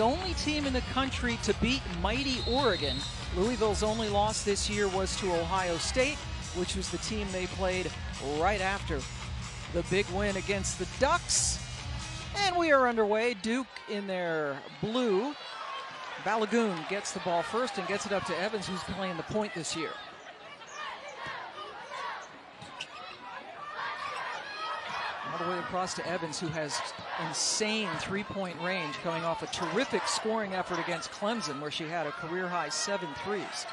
the only team in the country to beat mighty Oregon. Louisville's only loss this year was to Ohio State, which was the team they played right after the big win against the Ducks. And we are underway. Duke in their blue. Balagoon gets the ball first and gets it up to Evans, who's playing the point this year. All the way across to Evans, who has insane three-point range, coming off a terrific scoring effort against Clemson, where she had a career-high 7 threes.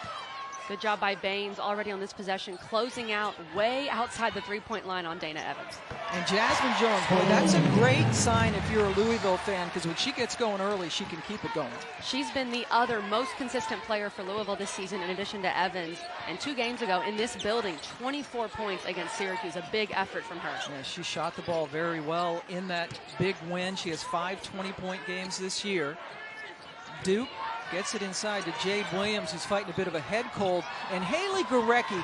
Good job by Baines already on this possession, closing out way outside the three-point line on Dana Evans. And Jasmine Jones, boy, that's a great sign if you're a Louisville fan, because when she gets going early, she can keep it going. She's been the other most consistent player for Louisville this season, in addition to Evans. And 2 games ago in this building, 24 points against Syracuse, a big effort from her. Yeah, she shot the ball very well in that big win. She has 5 20-point games this year. Duke gets it inside to Jade Williams, who's fighting a bit of a head cold. And Haley Gorecki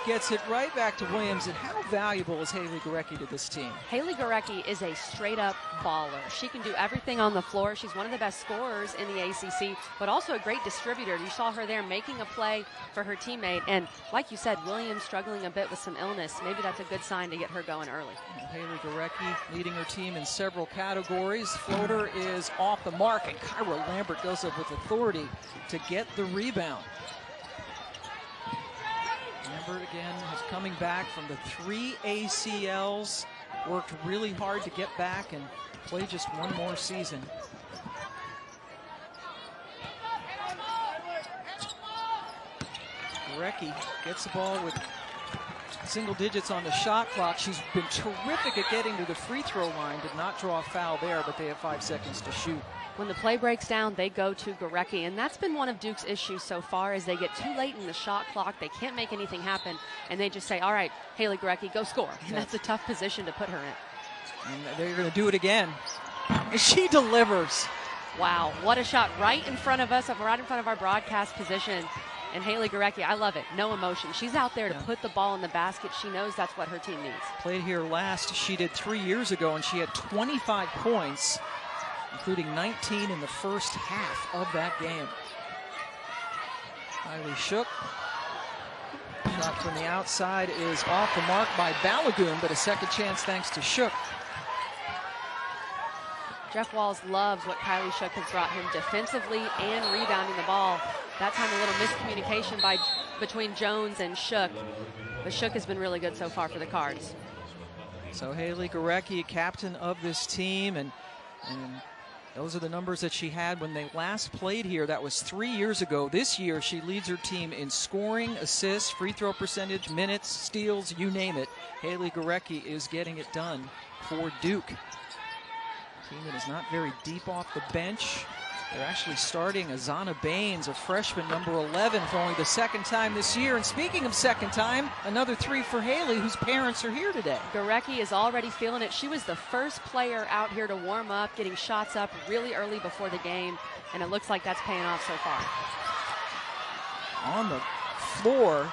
gets it right back to Williams. And how valuable is Haley Gorecki to this team? Haley Gorecki is a straight-up baller. She can do everything on the floor. She's one of the best scorers in the ACC, but also a great distributor. You saw her there making a play for her teammate. And like you said, Williams struggling a bit with some illness. Maybe that's a good sign to get her going early. And Haley Gorecki leading her team in several categories. Floater is off the mark, and Kyra Lambert goes up with authority to get the rebound. Lambert again is coming back from the 3 ACLs, worked really hard to get back and play just one more season. Gorecki gets the ball with single digits on the shot clock. She's been terrific at getting to the free throw line. Did not draw a foul there, but they have 5 seconds to shoot. When the play breaks down, they go to Gorecki, and that's been one of Duke's issues so far, is they get too late in the shot clock. They can't make anything happen, and they just say, all right, Haley Gorecki, go score. And that's a tough position to put her in. And they're going to do it again. And she delivers. Wow, what a shot right in front of us, right in front of our broadcast position. And Haley Gorecki, I love it. No emotion. She's out there to put the ball in the basket. She knows that's what her team needs. Played here last. She did 3 years ago, and she had 25 points, including 19 in the first half of that game. Kylie Shook. Shot from the outside is off the mark by Balagoon, but a second chance thanks to Shook. Jeff Walz loves what Kylie Shook has brought him defensively and rebounding the ball. That time a little miscommunication between Jones and Shook, but Shook has been really good so far for the Cards. So Haley Gorecki, captain of this team, and those are the numbers that she had when they last played here. That was 3 years ago. This year, she leads her team in scoring, assists, free throw percentage, minutes, steals, you name it. Haley Gorecki is getting it done for Duke. Team that is not very deep off the bench. They're actually starting Azana Baines, a freshman, number 11, for only the 2nd time this year. And speaking of 2nd time, another 3 for Haley, whose parents are here today. Gorecki is already feeling it. She was the first player out here to warm up, getting shots up really early before the game, and it looks like that's paying off so far. On the floor,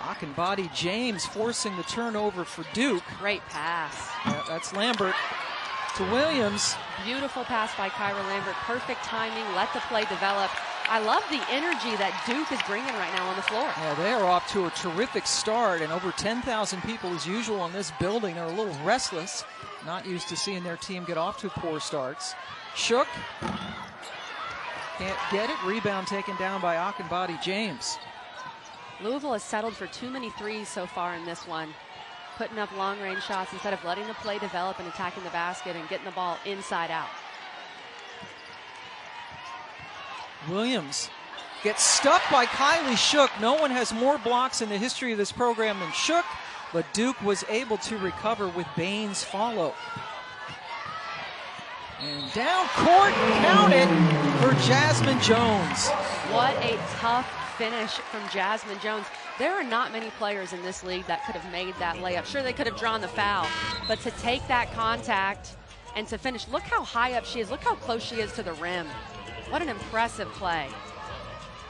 Akinbadi James forcing the turnover for Duke. Great pass. Yeah, that's Lambert to Williams. Beautiful pass by Kyra Lambert. Perfect timing. Let the play develop. I love the energy that Duke is bringing right now on the floor. Yeah, they are off to a terrific start, and over 10,000 people as usual in this building. They're a little restless, not used to seeing their team get off to poor starts. Shook can't get it. Rebound taken down by Akinbadi James. Louisville has settled for too many threes so far in this one, putting up long-range shots instead of letting the play develop and attacking the basket and getting the ball inside out. Williams gets stuck by Kylie Shook. No one has more blocks in the history of this program than Shook, but Duke was able to recover with Baines' follow. And down court, count it for Jasmine Jones. What a tough finish from Jasmine Jones. There are not many players in this league that could have made that layup. Sure, they could have drawn the foul, but to take that contact and to finish, look how high up she is. Look how close she is to the rim. What an impressive play.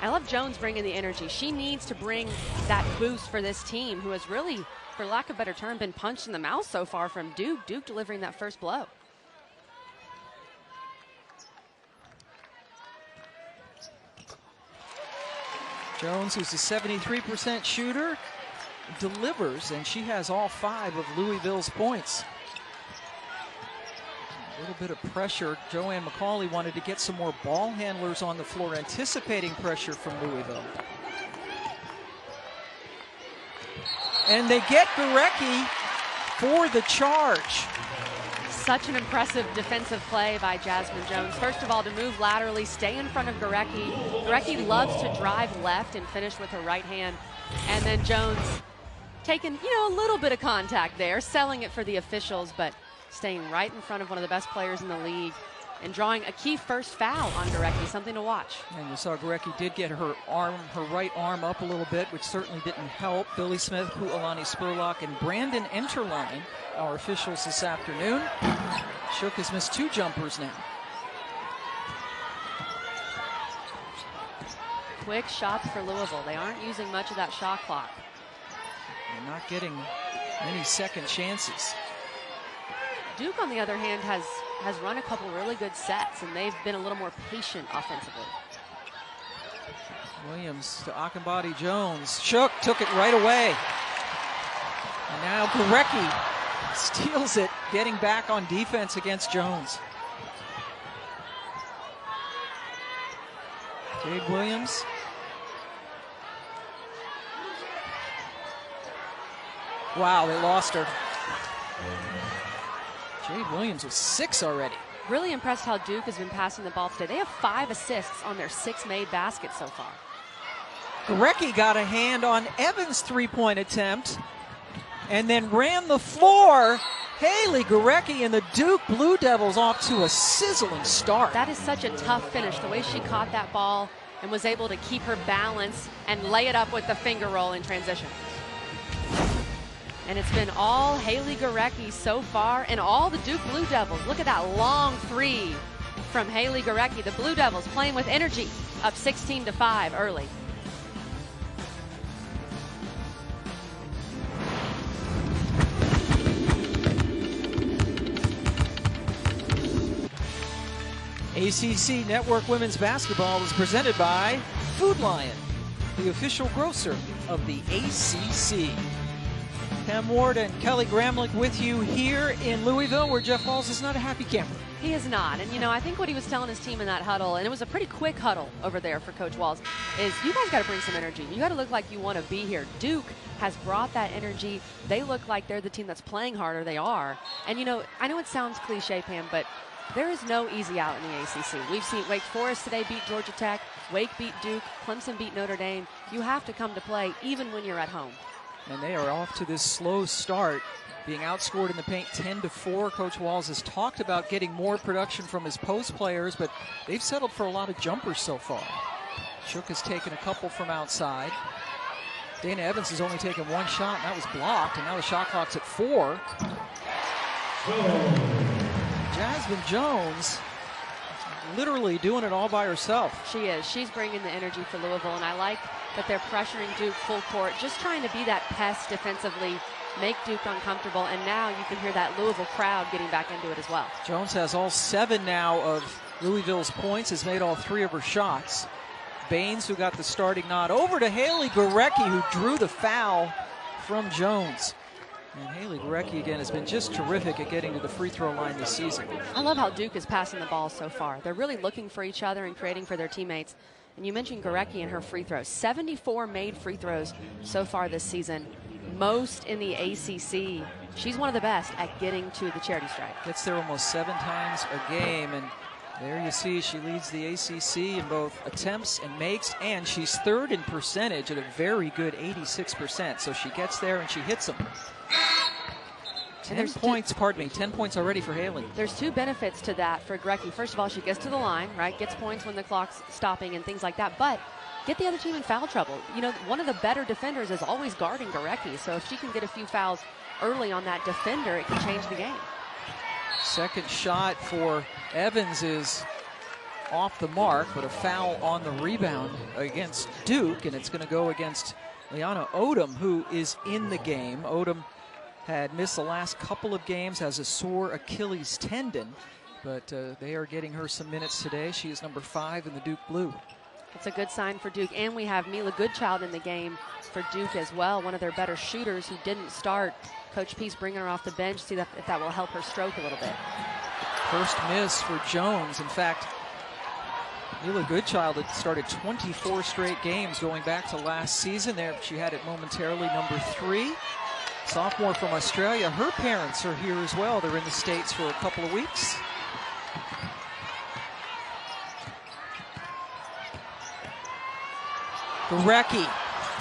I love Jones bringing the energy. She needs to bring that boost for this team, who has really, for lack of a better term, been punched in the mouth so far from Duke. Duke delivering that first blow. Jones, who's a 73% shooter, delivers, and she has all 5 of Louisville's points. A little bit of pressure. Joanne McCauley wanted to get some more ball handlers on the floor, anticipating pressure from Louisville. And they get Gorecki for the charge. Such an impressive defensive play by Jasmine Jones. First of all, to move laterally, stay in front of Gorecki. Gorecki loves to drive left and finish with her right hand. And then Jones taking, a little bit of contact there, selling it for the officials, but staying right in front of one of the best players in the league and drawing a key first foul on Gorecki, something to watch. And you saw Gorecki did get her right arm up a little bit, which certainly didn't help. Billy Smith, Pu'alani Spurlock, and Brandon Enterline, our officials this afternoon. Shook has missed 2 jumpers now. Quick shots for Louisville. They aren't using much of that shot clock. They're not getting many second chances. Duke, on the other hand, has run a couple really good sets, and they've been a little more patient offensively. Williams to Akinbadi Jones. Shook took it right away. And now Gorecki steals it, getting back on defense against Jones. Jade Williams. Wow, they lost her. Jade Williams with 6 already. Really impressed how Duke has been passing the ball today. They have 5 assists on their 6 made baskets so far. Gorecki got a hand on Evans' 3-point attempt and then ran the floor. Haley Gorecki and the Duke Blue Devils off to a sizzling start. That is such a tough finish. The way she caught that ball and was able to keep her balance and lay it up with the finger roll in transition. And it's been all Haley Gorecki so far, and all the Duke Blue Devils. Look at that long 3 from Haley Gorecki. The Blue Devils playing with energy, up 16-5 early. ACC Network Women's Basketball is presented by Food Lion, the official grocer of the ACC. Pam Ward and Kelly Gramlich with you here in Louisville, where Jeff Walz is not a happy camper. He is not. And, I think what he was telling his team in that huddle, and it was a pretty quick huddle over there for Coach Walz, is you guys got to bring some energy. You got to look like you want to be here. Duke has brought that energy. They look like they're the team that's playing harder. They are. And, I know it sounds cliche, Pam, but there is no easy out in the ACC. We've seen Wake Forest today beat Georgia Tech. Wake beat Duke. Clemson beat Notre Dame. You have to come to play even when you're at home. And they are off to this slow start, being outscored in the paint 10-4. Coach Walz has talked about getting more production from his post players, but they've settled for a lot of jumpers so far. Shook has taken a couple from outside. Dana Evans has only taken 1 shot, and that was blocked, and now the shot clock's at 4. Jasmine Jones literally doing it all by herself. She is. She's bringing the energy for Louisville, and I like that they're pressuring Duke full court, just trying to be that pest defensively, make Duke uncomfortable, and now you can hear that Louisville crowd getting back into it as well. Jones has all 7 now of Louisville's points, has made all 3 of her shots. Baines, who got the starting nod, over to Haley Gorecki, who drew the foul from Jones. And Haley Gorecki, again, has been just terrific at getting to the free throw line this season. I love how Duke is passing the ball so far. They're really looking for each other and creating for their teammates. And you mentioned Gorecki and her free throws. 74 made free throws so far this season, most in the ACC. She's one of the best at getting to the charity stripe. Gets there almost 7 times a game, and there you see she leads the ACC in both attempts and makes, and she's 3rd in percentage at a very good 86%. So she gets there and she hits them. 10 points already for Haley. There's 2 benefits to that for Gorecki. First of all, she gets to the line, right? Gets points when the clock's stopping and things like that. But get the other team in foul trouble. One of the better defenders is always guarding Gorecki. So if she can get a few fouls early on that defender, it can change the game. Second shot for Evans is off the mark, but a foul on the rebound against Duke, and it's going to go against Liana Odom, who is in the game. Odom had missed the last couple of games, has a sore Achilles tendon, but they are getting her some minutes today. She is number 5 in the Duke Blue. That's a good sign for Duke. And we have Mila Goodchild in the game for Duke as well, one of their better shooters who didn't start. Coach Peace bringing her off the bench, see if that will help her stroke a little bit. First miss for Jones. In fact, Mila Goodchild had started 24 straight games going back to last season. There, she had it momentarily, number 3. Sophomore from Australia. Her parents are here as well. They're in the States for a couple of weeks. Gorecki.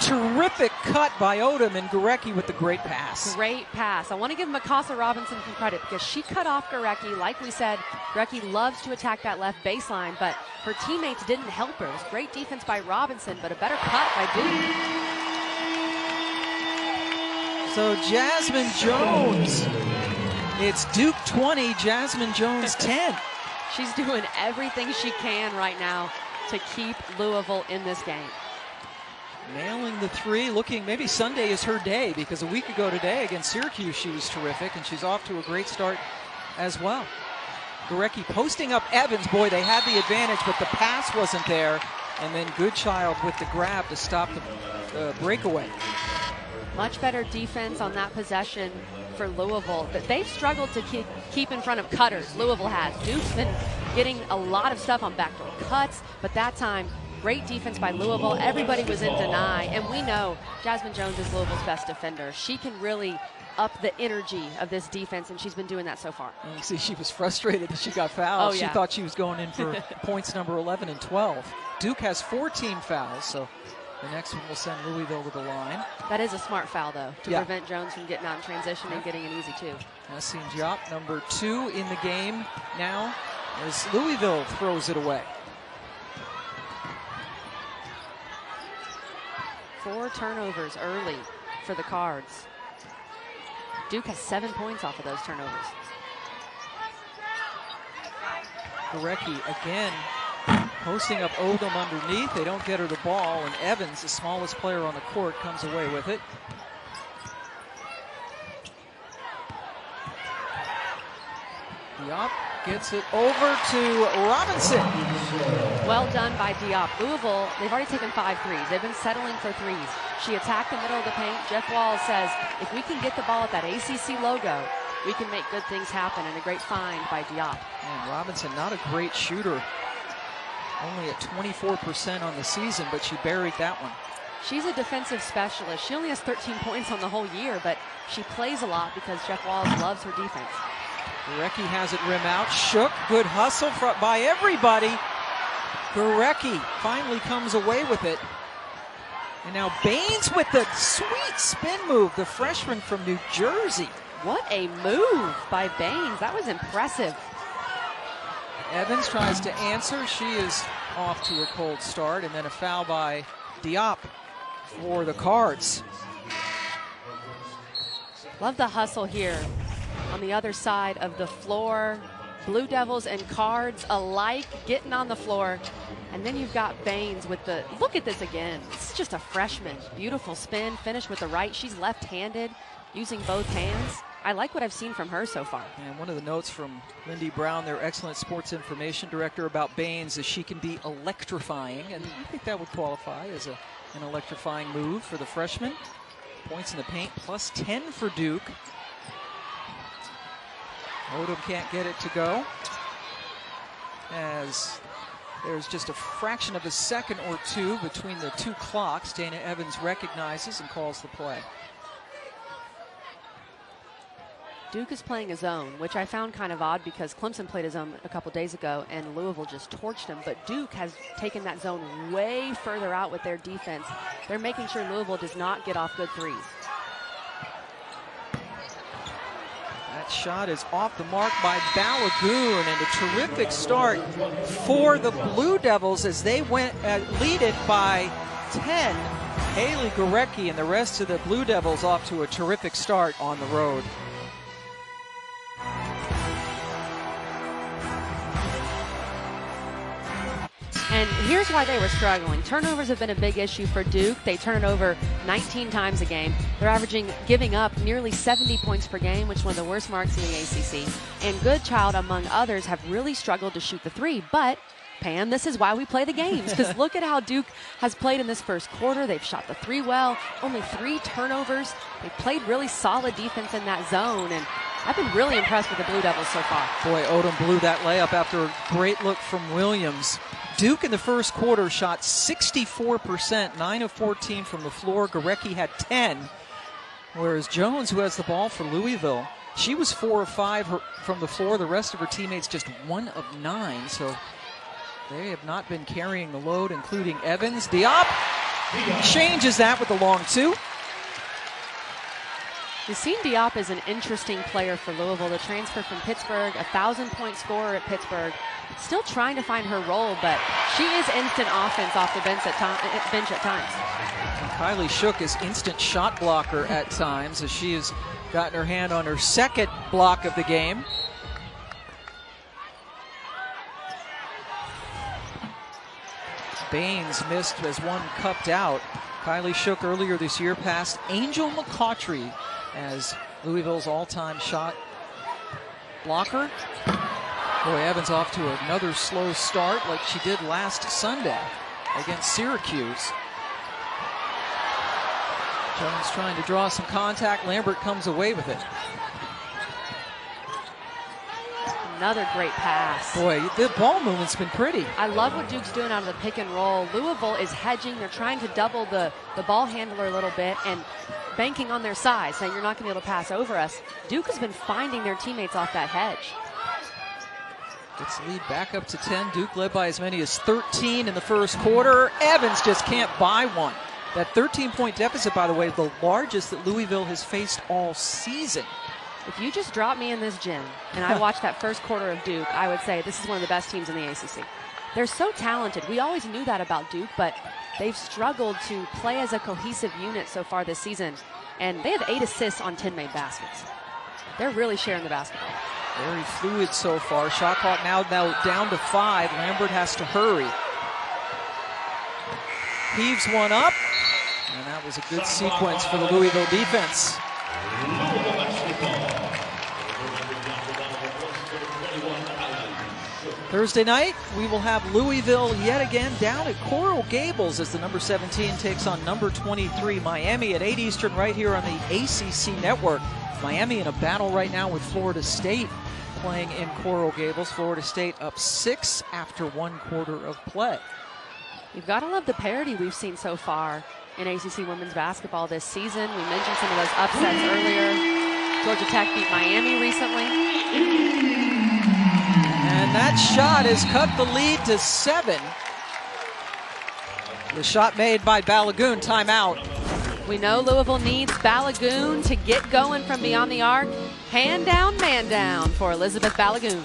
Terrific cut by Odom, and Gorecki with the great pass. Great pass. I want to give Mikasa Robinson some credit because she cut off Gorecki. Like we said, Gorecki loves to attack that left baseline, but her teammates didn't help her. It was great defense by Robinson, but a better cut by Duke. So Jasmine Jones, it's Duke 20, Jasmine Jones 10. She's doing everything she can right now to keep Louisville in this game. Nailing the 3, looking, maybe Sunday is her day, because a week ago today against Syracuse she was terrific, and she's off to a great start as well. Gorecki posting up Evans. Boy, they had the advantage, but the pass wasn't there, and then Goodchild with the grab to stop the breakaway. Much better defense on that possession for Louisville. But they've struggled to keep in front of cutters. Louisville has. Duke's been getting a lot of stuff on backdoor cuts, but that time, great defense by Louisville. Everybody was in deny, and we know Jasmine Jones is Louisville's best defender. She can really up the energy of this defense, and she's been doing that so far. You see, she was frustrated that she got fouled. Oh, yeah. She thought she was going in for points number 11 and 12. Duke has 14 fouls, so the next one will send Louisville to the line. That is a smart foul, though, to Yeah. prevent Jones from getting out in transition and getting an easy 2. Yassine Diop, number 2 in the game now, as Louisville throws it away. 4 turnovers early for the Cards. Duke has 7 points off of those turnovers. Gorecki again posting up Odom underneath. They don't get her the ball, and Evans, the smallest player on the court, comes away with it. Diop gets it over to Robinson. Well done by Diop. Louisville, they've already taken 5 threes. They've been settling for threes. She attacked the middle of the paint. Jeff Walls says, if we can get the ball at that ACC logo, we can make good things happen, and a great find by Diop. And Robinson, not a great shooter. Only at 24% on the season, but she buried that one. She's a defensive specialist. She only has 13 points on the whole year, but she plays a lot because Jeff Walls loves her defense. Gorecki has it rim out. Shook, good hustle by everybody. Gorecki finally comes away with it. And now Baines with the sweet spin move, the freshman from New Jersey. What a move by Baines. That was impressive. Evans tries to answer. She is off to a cold start, and then a foul by Diop for the Cards. Love the hustle here on the other side of the floor. Blue Devils and Cards alike getting on the floor. And then you've got Baines with the, look at this again. It's just a freshman. Beautiful spin, finish with the right. She's left-handed, using both hands. I like what I've seen from her so far. And one of the notes from Lindy Brown, their excellent sports information director, about Baines is she can be electrifying. And I think that would qualify as an electrifying move for the freshman. Points in the paint, plus 10 for Duke. Odom can't get it to go, as there's just a fraction of a second or two between the two clocks. Dana Evans recognizes and calls the play. Duke is playing a zone, which I found kind of odd because Clemson played a zone a couple days ago and Louisville just torched them. But Duke has taken that zone way further out with their defense. They're making sure Louisville does not get off good threes. That shot is off the mark by Balagoon, and a terrific start for the Blue Devils as they went lead it by 10. Haley Gorecki and the rest of the Blue Devils off to a terrific start on the road. And here's why they were struggling. Turnovers have been a big issue for Duke. They turn it over 19 times a game. They're giving up nearly 70 points per game, which is one of the worst marks in the ACC. And Goodchild, among others, have really struggled to shoot the three, but Pam, this is why we play the games, because look at how Duke has played in this first quarter. They've shot the three well, only 3 turnovers. They played really solid defense in that zone, and I've been really impressed with the Blue Devils so far. Boy, Odom blew that layup after a great look from Williams. Duke in the first quarter shot 64%, 9 of 14 from the floor. Gorecki had 10, whereas Jones, who has the ball for Louisville, she was 4 of 5 from the floor. The rest of her teammates just 1 of 9, so they have not been carrying the load, including Evans. Diop changes that with the long 2. Yassine Diop is an interesting player for Louisville. The transfer from Pittsburgh, 1,000-point scorer at Pittsburgh. Still trying to find her role, but she is instant offense off the bench at times. And Kylie Shook is instant shot blocker at times, as she has gotten her hand on her second block of the game. Baines missed as one cupped out. Kylie Shook earlier this year passed Angel McCautry as Louisville's all-time shot blocker. Boy, Evans off to another slow start like she did last Sunday against Syracuse. Jones trying to draw some contact. Lambert comes away with it. Another great pass. Boy, the ball movement's been pretty. I love what Duke's doing out of the pick and roll. Louisville is hedging. They're trying to double the ball handler a little bit and banking on their size, saying you're not going to be able to pass over us. Duke has been finding their teammates off that hedge. Gets the lead back up to 10. Duke led by as many as 13 in the first quarter. Evans just can't buy one. That 13-point deficit, by the way, the largest that Louisville has faced all season. If you just drop me in this gym and I watched that first quarter of Duke, I would say this is one of the best teams in the ACC. They're so talented. We always knew that about Duke, but they've struggled to play as a cohesive unit so far this season. And they have 8 assists on 10 made baskets. They're really sharing the basketball. Very fluid so far. Shot clock now down to 5. Lambert has to hurry. Heaves one up. And that was a good sequence for the Louisville defense. Thursday night, we will have Louisville yet again down at Coral Gables as the number 17 takes on number 23 Miami at 8 Eastern right here on the ACC Network. Miami in a battle right now with Florida State playing in Coral Gables. Florida State up 6 after 1 quarter of play. You've got to love the parity we've seen so far in ACC women's basketball this season. We mentioned some of those upsets earlier. Georgia Tech beat Miami recently. And that shot has cut the lead to 7. The shot made by Balagoon. Timeout. We know Louisville needs Balagoon to get going from beyond the arc. Hand down, man down for Elizabeth Balagoon.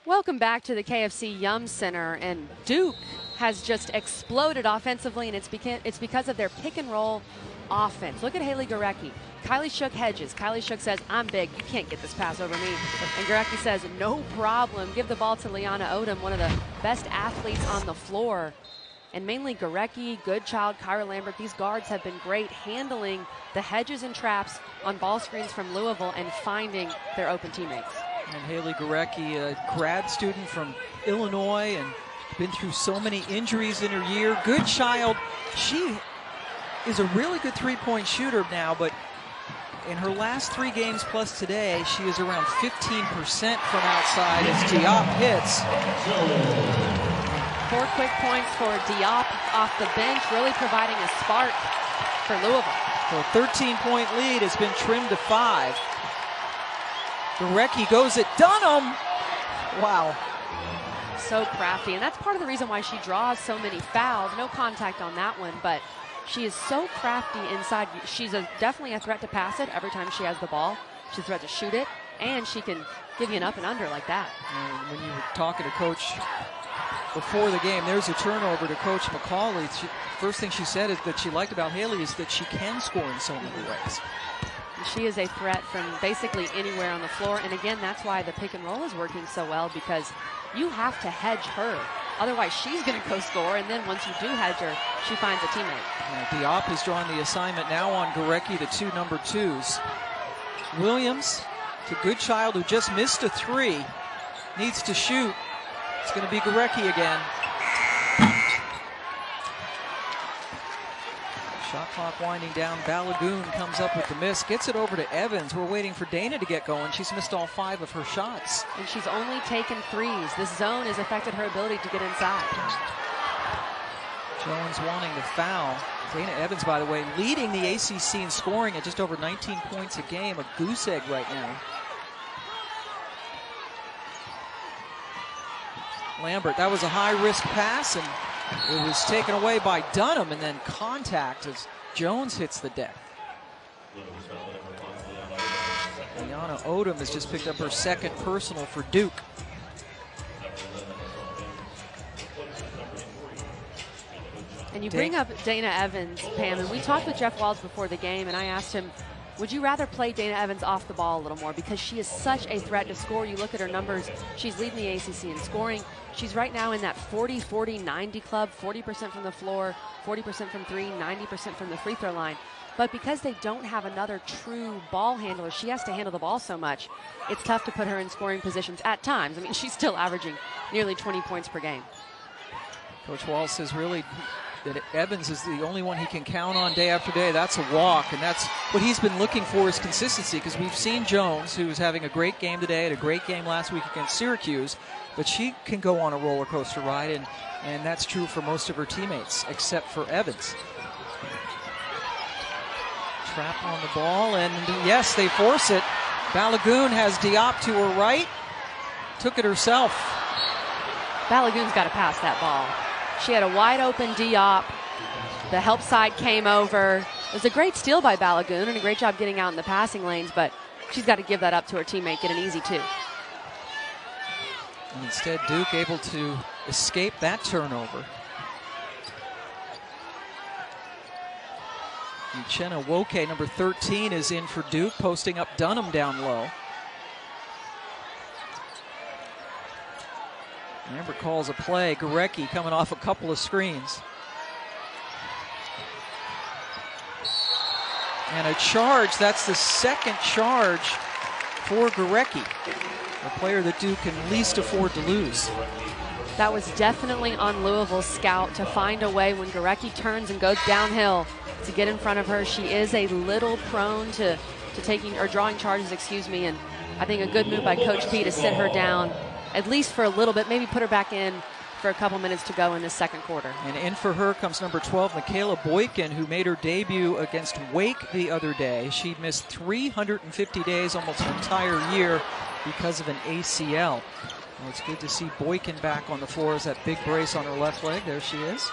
Welcome back to the KFC Yum Center, and Duke has just exploded offensively, and it's because of their pick and roll offense. Look at Haley Gorecki. Kylie Shook hedges. Kylie Shook says, I'm big. You can't get this pass over me. And Gorecki says, no problem. Give the ball to Liana Odom, one of the best athletes on the floor. And mainly Gorecki, Goodchild, Kyra Lambert, these guards have been great handling the hedges and traps on ball screens from Louisville and finding their open teammates. And Haley Gorecki, a grad student from Illinois and been through so many injuries in her year. Goodchild, she is a really good three-point shooter now, but in her last 3 games plus today, she is around 15% from outside as Diop hits. 4 quick points for Diop off the bench, really providing a spark for Louisville. So a 13-point lead has been trimmed to 5. Gorecki goes at Dunham. Wow. So crafty, and that's part of the reason why she draws so many fouls. No contact on that one, but she is so crafty inside. She's definitely a threat to pass it every time she has the ball. She's a threat to shoot it, and she can give you an up and under like that. And when you were talking to Coach before the game, there's a turnover to Coach McCauley. First thing she said is that she liked about Haley is that she can score in so many ways. She is a threat from basically anywhere on the floor. And again, that's why the pick and roll is working so well, because you have to hedge her Otherwise, she's going to go score, and then once you do hedge her, she finds a teammate. Diop has drawn the assignment now on Gorecki, the 2 number 2s. Williams, to Goodchild, who just missed a 3, needs to shoot. It's going to be Gorecki again. Shot clock winding down. Balagoon comes up with the miss, gets it over to Evans. We're waiting for Dana to get going. She's missed all 5 of her shots. And she's only taken 3s. This zone has affected her ability to get inside. Jones wanting to foul. Dana Evans, by the way, leading the ACC in scoring at just over 19 points a game. A goose egg right now. Lambert, that was a high-risk pass, and it was taken away by Dunham, and then contact as Jones hits the deck. Liana Odom has just picked up her 2nd personal for Duke. And you bring up Dana Evans, Pam, and we talked with Jeff Walls before the game, and I asked him, would you rather play Dana Evans off the ball a little more? Because she is such a threat to score. You look at her numbers, she's leading the ACC in scoring. She's right now in that 40-40-90 club, 40% from the floor, 40% from 3, 90% from the free throw line. But because they don't have another true ball handler, she has to handle the ball so much, it's tough to put her in scoring positions at times. I mean, she's still averaging nearly 20 points per game. Coach Walls says really that Evans is the only one he can count on day after day. That's a walk, and that's what he's been looking for, is consistency, because we've seen Jones, who was having a great game today, had a great game last week against Syracuse, but she can go on a roller coaster ride, and that's true for most of her teammates, except for Evans. Trap on the ball, and yes, they force it. Balagoon has Diop to her right, took it herself. Balagoon's got to pass that ball. She had a wide open Diop. The help side came over. It was a great steal by Balagoon and a great job getting out in the passing lanes, but she's got to give that up to her teammate, get an easy 2. And instead, Duke able to escape that turnover. Uchenna Woke, number 13, is in for Duke, posting up Dunham down low. Lambert calls a play. Gorecki coming off a couple of screens. And a charge. That's the 2nd charge for Gorecki, a player that Duke can least afford to lose. That was definitely on Louisville's scout to find a way when Gorecki turns and goes downhill to get in front of her. She is a little prone to taking or drawing charges, and I think a good move by Coach P to sit her down at least for a little bit, maybe put her back in for a couple minutes to go in the 2nd quarter. And in for her comes number 12, Michaela Boykin, who made her debut against Wake the other day. She missed 350 days, almost an entire year, because of an ACL. Well, it's good to see Boykin back on the floor as that big brace on her left leg. There she is.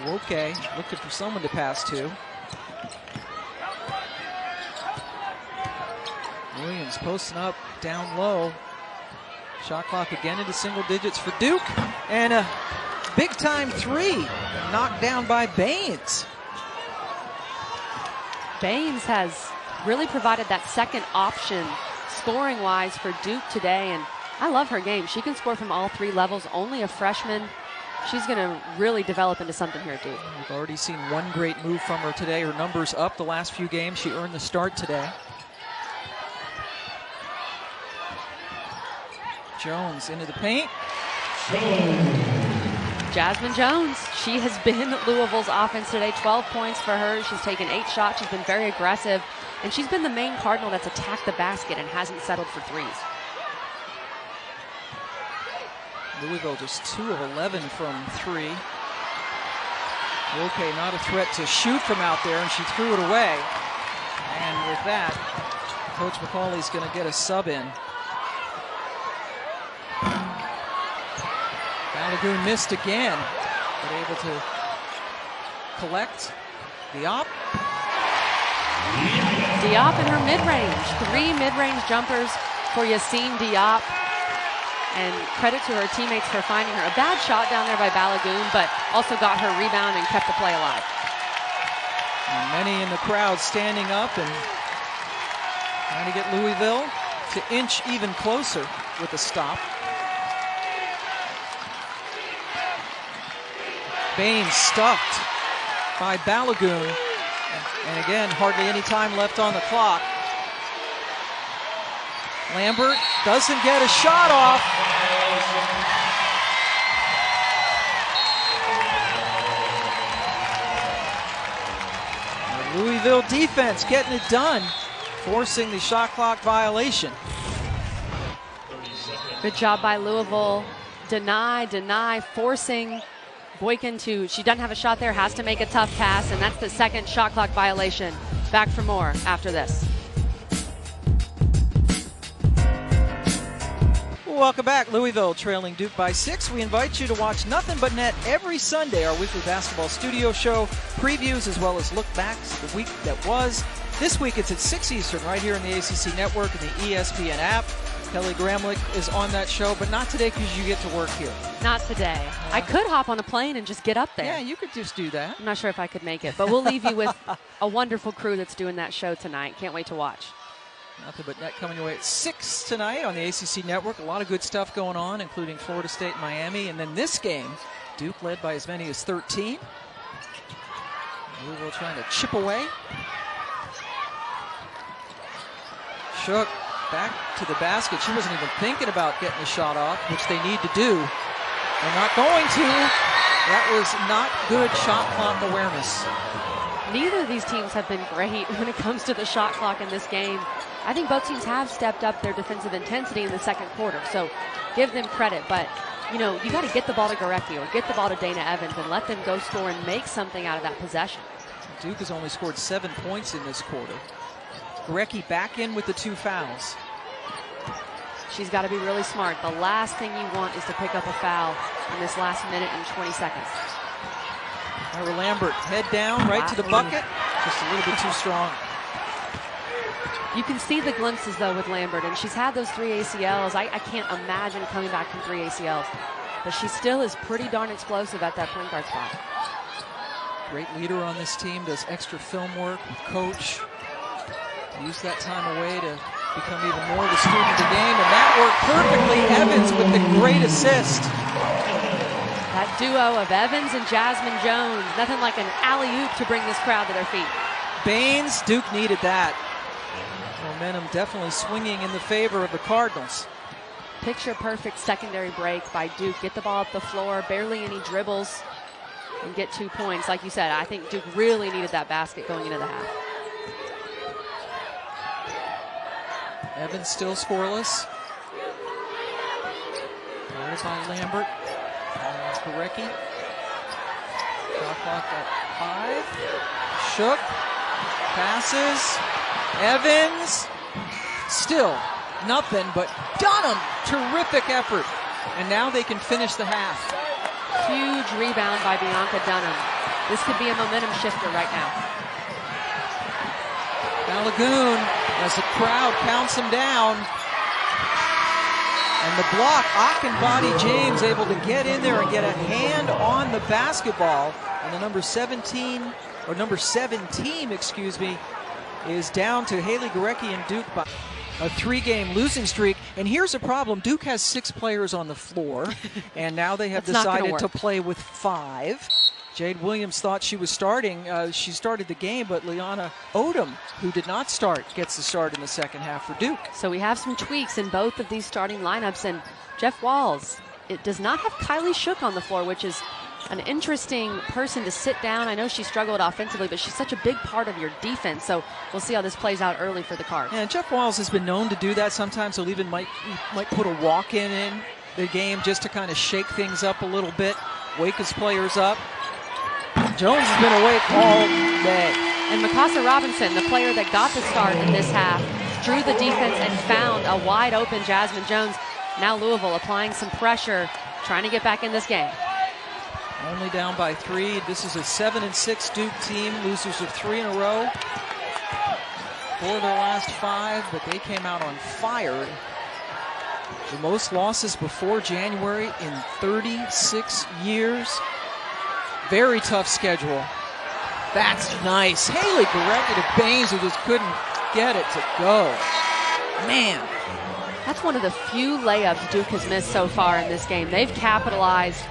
Okay, looking for someone to pass to. Williams posting up down low. Shot clock again into single digits for Duke. And a big-time 3 knocked down by Baines. Baines has really provided that 2nd option scoring-wise for Duke today, and I love her game. She can score from all 3 levels, only a freshman. She's going to really develop into something here at Duke. We've already seen one great move from her today. Her numbers up the last few games. She earned the start today. Jones into the paint. Jasmine Jones, she has been Louisville's offense today. 12 points for her. She's taken 8 shots. She's been very aggressive. And she's been the main Cardinal that's attacked the basket and hasn't settled for 3s. Louisville just 2 of 11 from 3. Okay, not a threat to shoot from out there, and she threw it away. And with that, Coach McCauley's going to get a sub in. Balagoon missed again, but able to collect. Diop. Diop in her mid-range. 3 mid-range jumpers for Yassine Diop. And credit to her teammates for finding her. A bad shot down there by Balagoon, but also got her rebound and kept the play alive. And many in the crowd standing up and Trying to get Louisville to inch even closer with a stop. Baines stuffed by Balagoon. And again, hardly any time left on the clock. Lambert doesn't get a shot off. The Louisville defense getting it done, forcing the shot clock violation. Good job by Louisville. Deny, forcing Boykin to, she doesn't have a shot there, has to make a tough pass, and that's the second shot clock violation. Back for more after this. Welcome back. Louisville trailing Duke by 6. We invite you to watch Nothing But Net every Sunday, our weekly basketball studio show, previews as well as look backs the week that was. This week it's at 6 Eastern right here on the ACC Network and the ESPN app. Kelly Gramlich is on that show, but not today because you get to work here. Not today. I could hop on a plane and just get up there. Yeah, you could just do that. I'm not sure if I could make it, but we'll leave you with a wonderful crew that's doing that show tonight. Can't wait to watch. Nothing But Net coming your way at 6 tonight on the ACC Network. A lot of good stuff going on, including Florida State and Miami. And then this game, Duke led by as many as 13. Louisville trying to chip away. Shook back to the basket. She wasn't even thinking about getting a shot off, which they need to do. They're not going to. That was not good shot clock awareness. Neither of these teams have been great when it comes to the shot clock in this game. I think both teams have stepped up their defensive intensity in the second quarter, so give them credit. But, you know, you got to get the ball to Gorecki or get the ball to Dana Evans and let them go score and make something out of that possession. Duke has only scored 7 points in this quarter. Gorecki back in with the 2 fouls. She's got to be really smart. The last thing you want is to pick up a foul in this last minute and 20 seconds. Ira Lambert, head down, right to the bucket. Just a little bit too strong. You can see the glimpses, though, with Lambert, and she's had those 3 ACLs. I can't imagine coming back from 3 ACLs, but she still is pretty darn explosive at that point guard spot. Great leader on this team, does extra film work with coach. Use that time away to become even more of a student of the game, and that worked perfectly. Evans with the great assist. That duo of Evans and Jasmine Jones, nothing like an alley-oop to bring this crowd to their feet. Baines, Duke needed that. Momentum definitely swinging in the favor of the Cardinals. Picture-perfect secondary break by Duke. Get the ball up the floor, barely any dribbles, and get 2 points. Like you said, I think Duke really needed that basket going into the half. Evans still scoreless. Guarded by Lambert. Gorecki. Shot clock at 5. Shook. Passes. Evans. Still nothing but Dunham. Terrific effort. And now they can finish the half. Huge rebound by Bianca Dunham. This could be a momentum shifter right now. Balagoon, as the crowd counts him down. And the block, Akinbody James able to get in there and get a hand on the basketball. And the number 7 team, is down to Haley Gorecki and Duke by a 3-game losing streak. And here's a problem. Duke has 6 players on the floor, and now they have decided to play with 5. Jade Williams thought she was starting. She started the game, but Liana Odom, who did not start, gets the start in the second half for Duke. So we have some tweaks in both of these starting lineups, and Jeff Walls, it does not have Kylie Shook on the floor, which is an interesting person to sit down. I know she struggled offensively, but she's such a big part of your defense, so we'll see how this plays out early for the Cards. Yeah, Jeff Walls has been known to do that sometimes. He'll even might put a walk-in in the game just to kind of shake things up a little bit, wake his players up. Jones has been awake all day. And Mikasa Robinson, the player that got the start in this half, drew the defense and found a wide open Jasmine Jones. Now Louisville applying some pressure, trying to get back in this game. Only down by 3. This is a 7-6 Duke team, losers of 3 in a row. 4 of their last 5, but they came out on fire. The most losses before January in 36 years. Very tough schedule. That's nice. Haley Gorecki to Baines, who just couldn't get it to go. Man. That's one of the few layups Duke has missed so far in this game. They've capitalized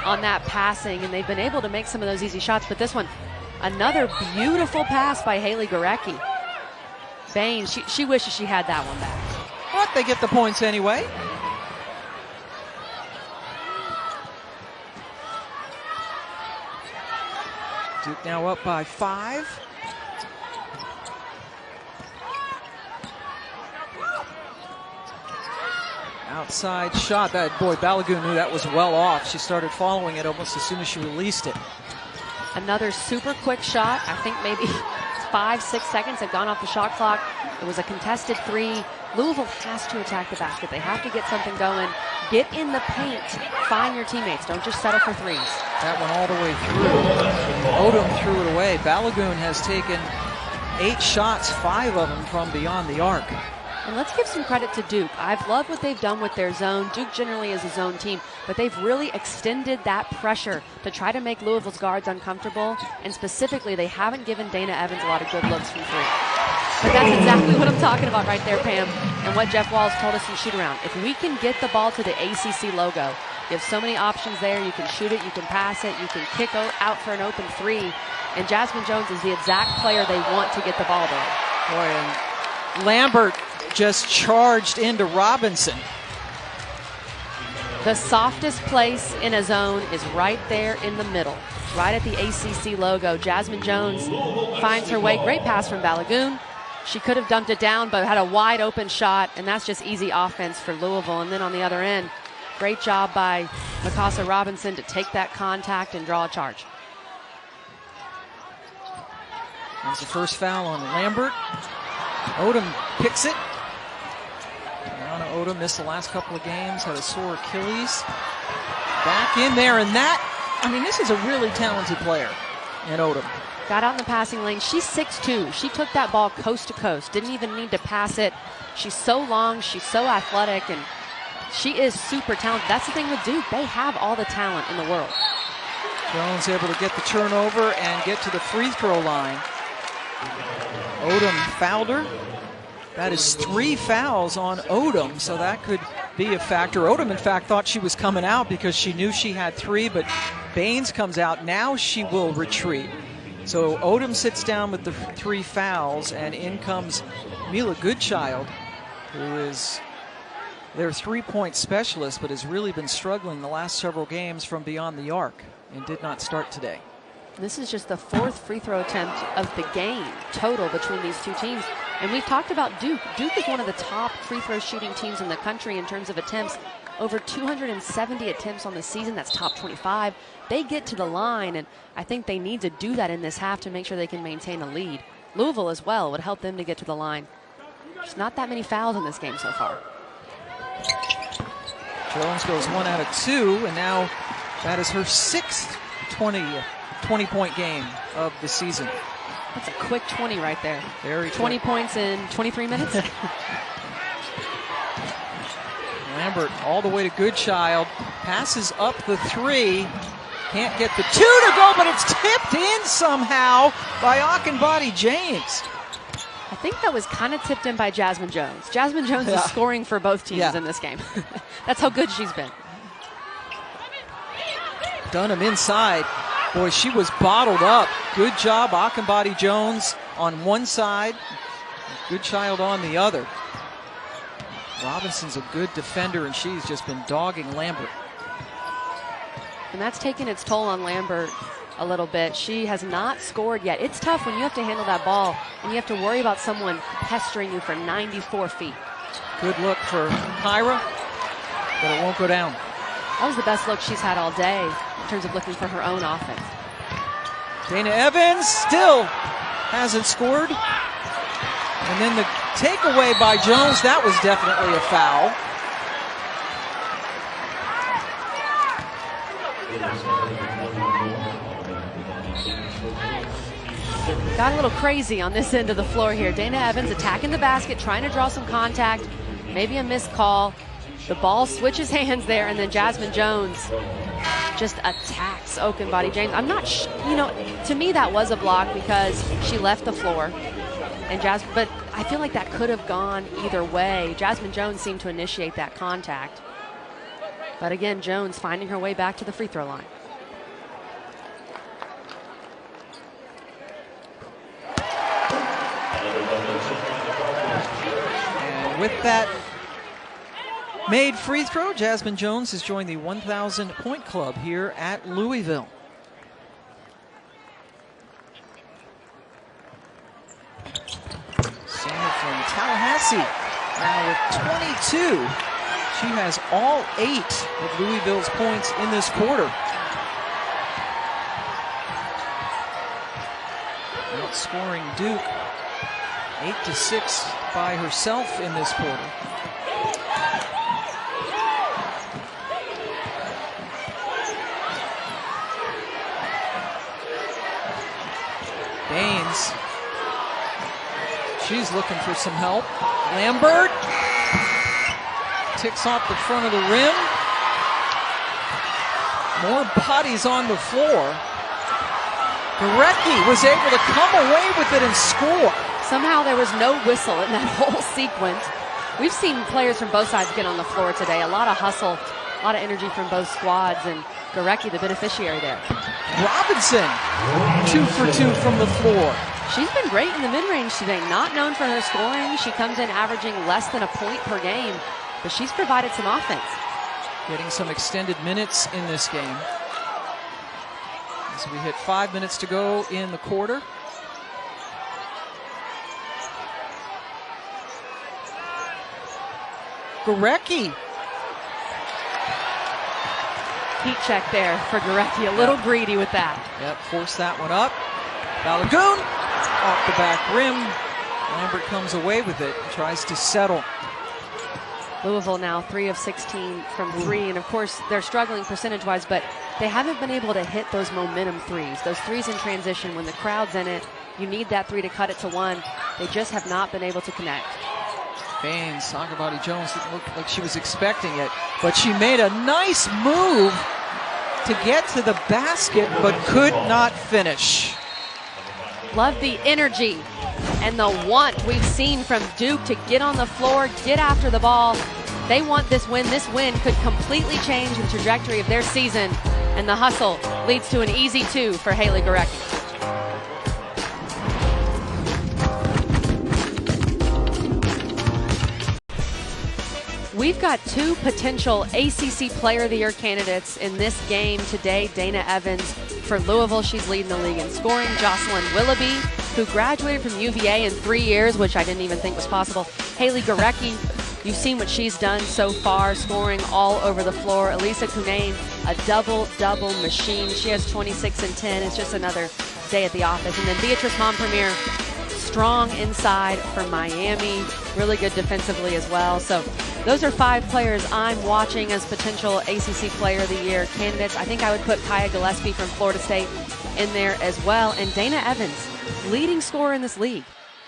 on that passing, and they've been able to make some of those easy shots. But this one, another beautiful pass by Haley Gorecki. Baines, she wishes she had that one back. But they get the points anyway. Duke now up by 5. Outside shot. That boy, Balagoon knew that was well off. She started following it almost as soon as she released it. Another super quick shot. I think maybe 5-6 seconds had gone off the shot clock. It was a contested 3. Louisville has to attack the basket. They have to get something going. Get in the paint. Find your teammates. Don't just settle for 3s. That one all the way through. Odom threw it away. Balagoon has taken 8 shots, 5 of them from beyond the arc. And let's give some credit to Duke. I've loved what they've done with their zone. Duke generally is a zone team, but they've really extended that pressure to try to make Louisville's guards uncomfortable. And specifically, they haven't given Dana Evans a lot of good looks from 3. But that's exactly what I'm talking about right there, Pam, and what Jeff Walls told us in shoot-around. If we can get the ball to the ACC logo, you have so many options there. You can shoot it, you can pass it, you can kick out for an open 3. And Jasmine Jones is the exact player they want to get the ball there. Boy, and Lambert just charged into Robinson. The softest place in a zone is right there in the middle, right at the ACC logo. Jasmine Jones finds her way. Great pass from Balagoon. She could have dumped it down, but had a wide open shot, and that's just easy offense for Louisville. And then on the other end, great job by Mikasa Robinson to take that contact and draw a charge. That's the first foul on Lambert. Odom picks it. Odom missed the last couple of games, had a sore Achilles. Back in there, and that, I mean, this is a really talented player in Odom. Got out in the passing lane. She's 6'2". She took that ball coast to coast. Didn't even need to pass it. She's so long. She's so athletic, and she is super talented. That's the thing with Duke. They have all the talent in the world. Jones able to get the turnover and get to the free throw line. Odom fouled her. That is 3 fouls on Odom, so that could be a factor. Odom, in fact, thought she was coming out because she knew she had 3, but Baines comes out. Now she will retreat. So Odom sits down with the 3 fouls, and in comes Mila Goodchild, who is their 3-point specialist, but has really been struggling the last several games from beyond the arc and did not start today. This is just the 4th free throw attempt of the game total between these two teams. And we've talked about Duke. Duke is one of the top free throw shooting teams in the country in terms of attempts. Over 270 attempts on the season. That's top 25. They get to the line, and I think they need to do that in this half to make sure they can maintain a lead. Louisville as well would help them to get to the line. There's not that many fouls in this game so far. Jones goes 1 out of 2, and now that is her 6th 20-point game of the season. That's a quick 20 right there. Very 20 quick. points in 23 minutes. Lambert all the way to Goodchild. Passes up the 3. Can't get the 2 to go, but it's tipped in somehow by Akinbadi James. I think that was kind of tipped in by Jasmine Jones. Jasmine Jones is scoring for both teams in this game. That's how good she's been. Dunham inside. Boy, she was bottled up. Good job, Akinbadi Jones on one side, Goodchild on the other. Robinson's a good defender, and she's just been dogging Lambert. And that's taken its toll on Lambert a little bit. She has not scored yet. It's tough when you have to handle that ball and you have to worry about someone pestering you for 94 feet. Good look for Kyra, but it won't go down. That was the best look she's had all day in terms of looking for her own offense. Dana Evans still hasn't scored. And then the takeaway by Jones, that was definitely a foul. Got a little crazy on this end of the floor here. Dana Evans attacking the basket, trying to draw some contact, maybe a missed call. The ball switches hands there, and then Jasmine Jones just attacks Akinbadi James. I'm not, to me that was a block because she left the floor. and Jasmine, but I feel like that could have gone either way. Jasmine Jones seemed to initiate that contact. But again, Jones finding her way back to the free throw line. And with that made free throw, Jasmine Jones has joined the 1,000 point club here at Louisville. Senior from Tallahassee, now with 22. She has all 8 of Louisville's points in this quarter. Outscoring Duke 8-6 by herself in this quarter. Baines, she's looking for some help. Lambert ticks off the front of the rim. More bodies on the floor. Gorecki was able to come away with it and score. Somehow there was no whistle in that whole sequence. We've seen players from both sides get on the floor today. A lot of hustle, a lot of energy from both squads, and Gorecki the beneficiary there. Robinson, 2 for 2 from the floor. She's been great in the mid-range today. Not known for her scoring. She comes in averaging less than a point per game, but she's provided some offense. Getting some extended minutes in this game. As we hit 5 minutes to go in the quarter. Gorecki. Heat check there for Gorecki. A little greedy with that. Yep, force that one up. Balagoon off the back rim. Lambert comes away with it and tries to settle. Louisville now 3 of 16 from 3, and of course they're struggling percentage-wise, but they haven't been able to hit those momentum threes. Those threes in transition, when the crowd's in it, you need that 3 to cut it to 1. They just have not been able to connect. Baines, Soccerbody Jones didn't look like she was expecting it, but she made a nice move to get to the basket, but could not finish. Love the energy and the want we've seen from Duke to get on the floor, get after the ball. They want this win. This win could completely change the trajectory of their season, and the hustle leads to an easy 2 for Haley Gorecki. We've got 2 potential ACC Player of the Year candidates in this game today. Dana Evans for Louisville, she's leading the league in scoring. Jocelyn Willoughby, who graduated from UVA in 3 years, which I didn't even think was possible. Haley Gorecki, you've seen what she's done so far, scoring all over the floor. Elisa Cunane, a double-double machine. She has 26 and 10. It's just another day at the office. And then Beatrice Montpremier, strong inside for Miami, really good defensively as well. So those are 5 players I'm watching as potential ACC Player of the Year candidates. I think I would put Kaya Gillespie from Florida State in there as well. And Dana Evans, leading scorer in this league.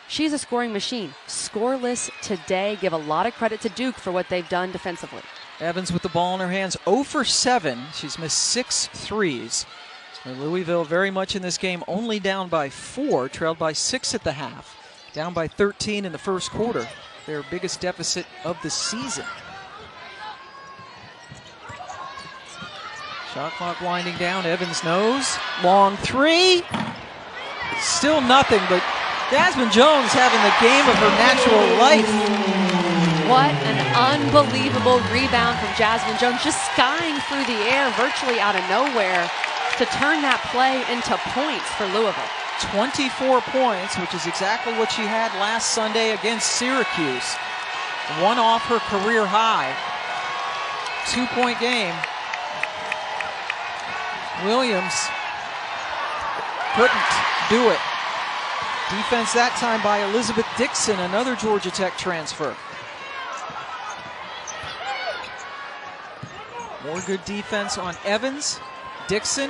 She's a scoring machine. Scoreless today. Give a lot of credit to Duke for what they've done defensively. Evans with the ball in her hands, 0 for 7. She's missed 6 threes. Louisville very much in this game, only down by 4, trailed by 6 at the half, down by 13 in the first quarter, their biggest deficit of the season. Shot clock winding down, Evans knows, long 3, still nothing, but Jasmine Jones having the game of her natural life. What an unbelievable rebound from Jasmine Jones, just skying through the air virtually out of nowhere to turn that play into points for Louisville. 24 points, which is exactly what she had last Sunday against Syracuse. 1 off her career high. 2-point game. Williams couldn't do it. Defense that time by Elizabeth Dixon, another Georgia Tech transfer. More good defense on Evans. Dixon,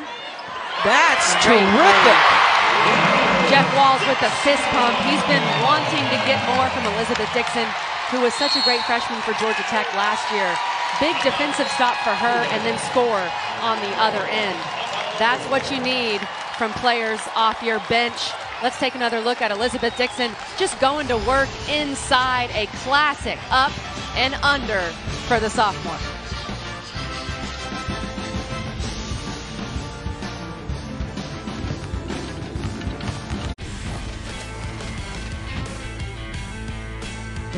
that's terrific. Jeff Walls with the fist pump. He's been wanting to get more from Elizabeth Dixon, who was such a great freshman for Georgia Tech last year. Big defensive stop for her and then score on the other end. That's what you need from players off your bench. Let's take another look at Elizabeth Dixon just going to work inside. A classic up and under for the sophomore.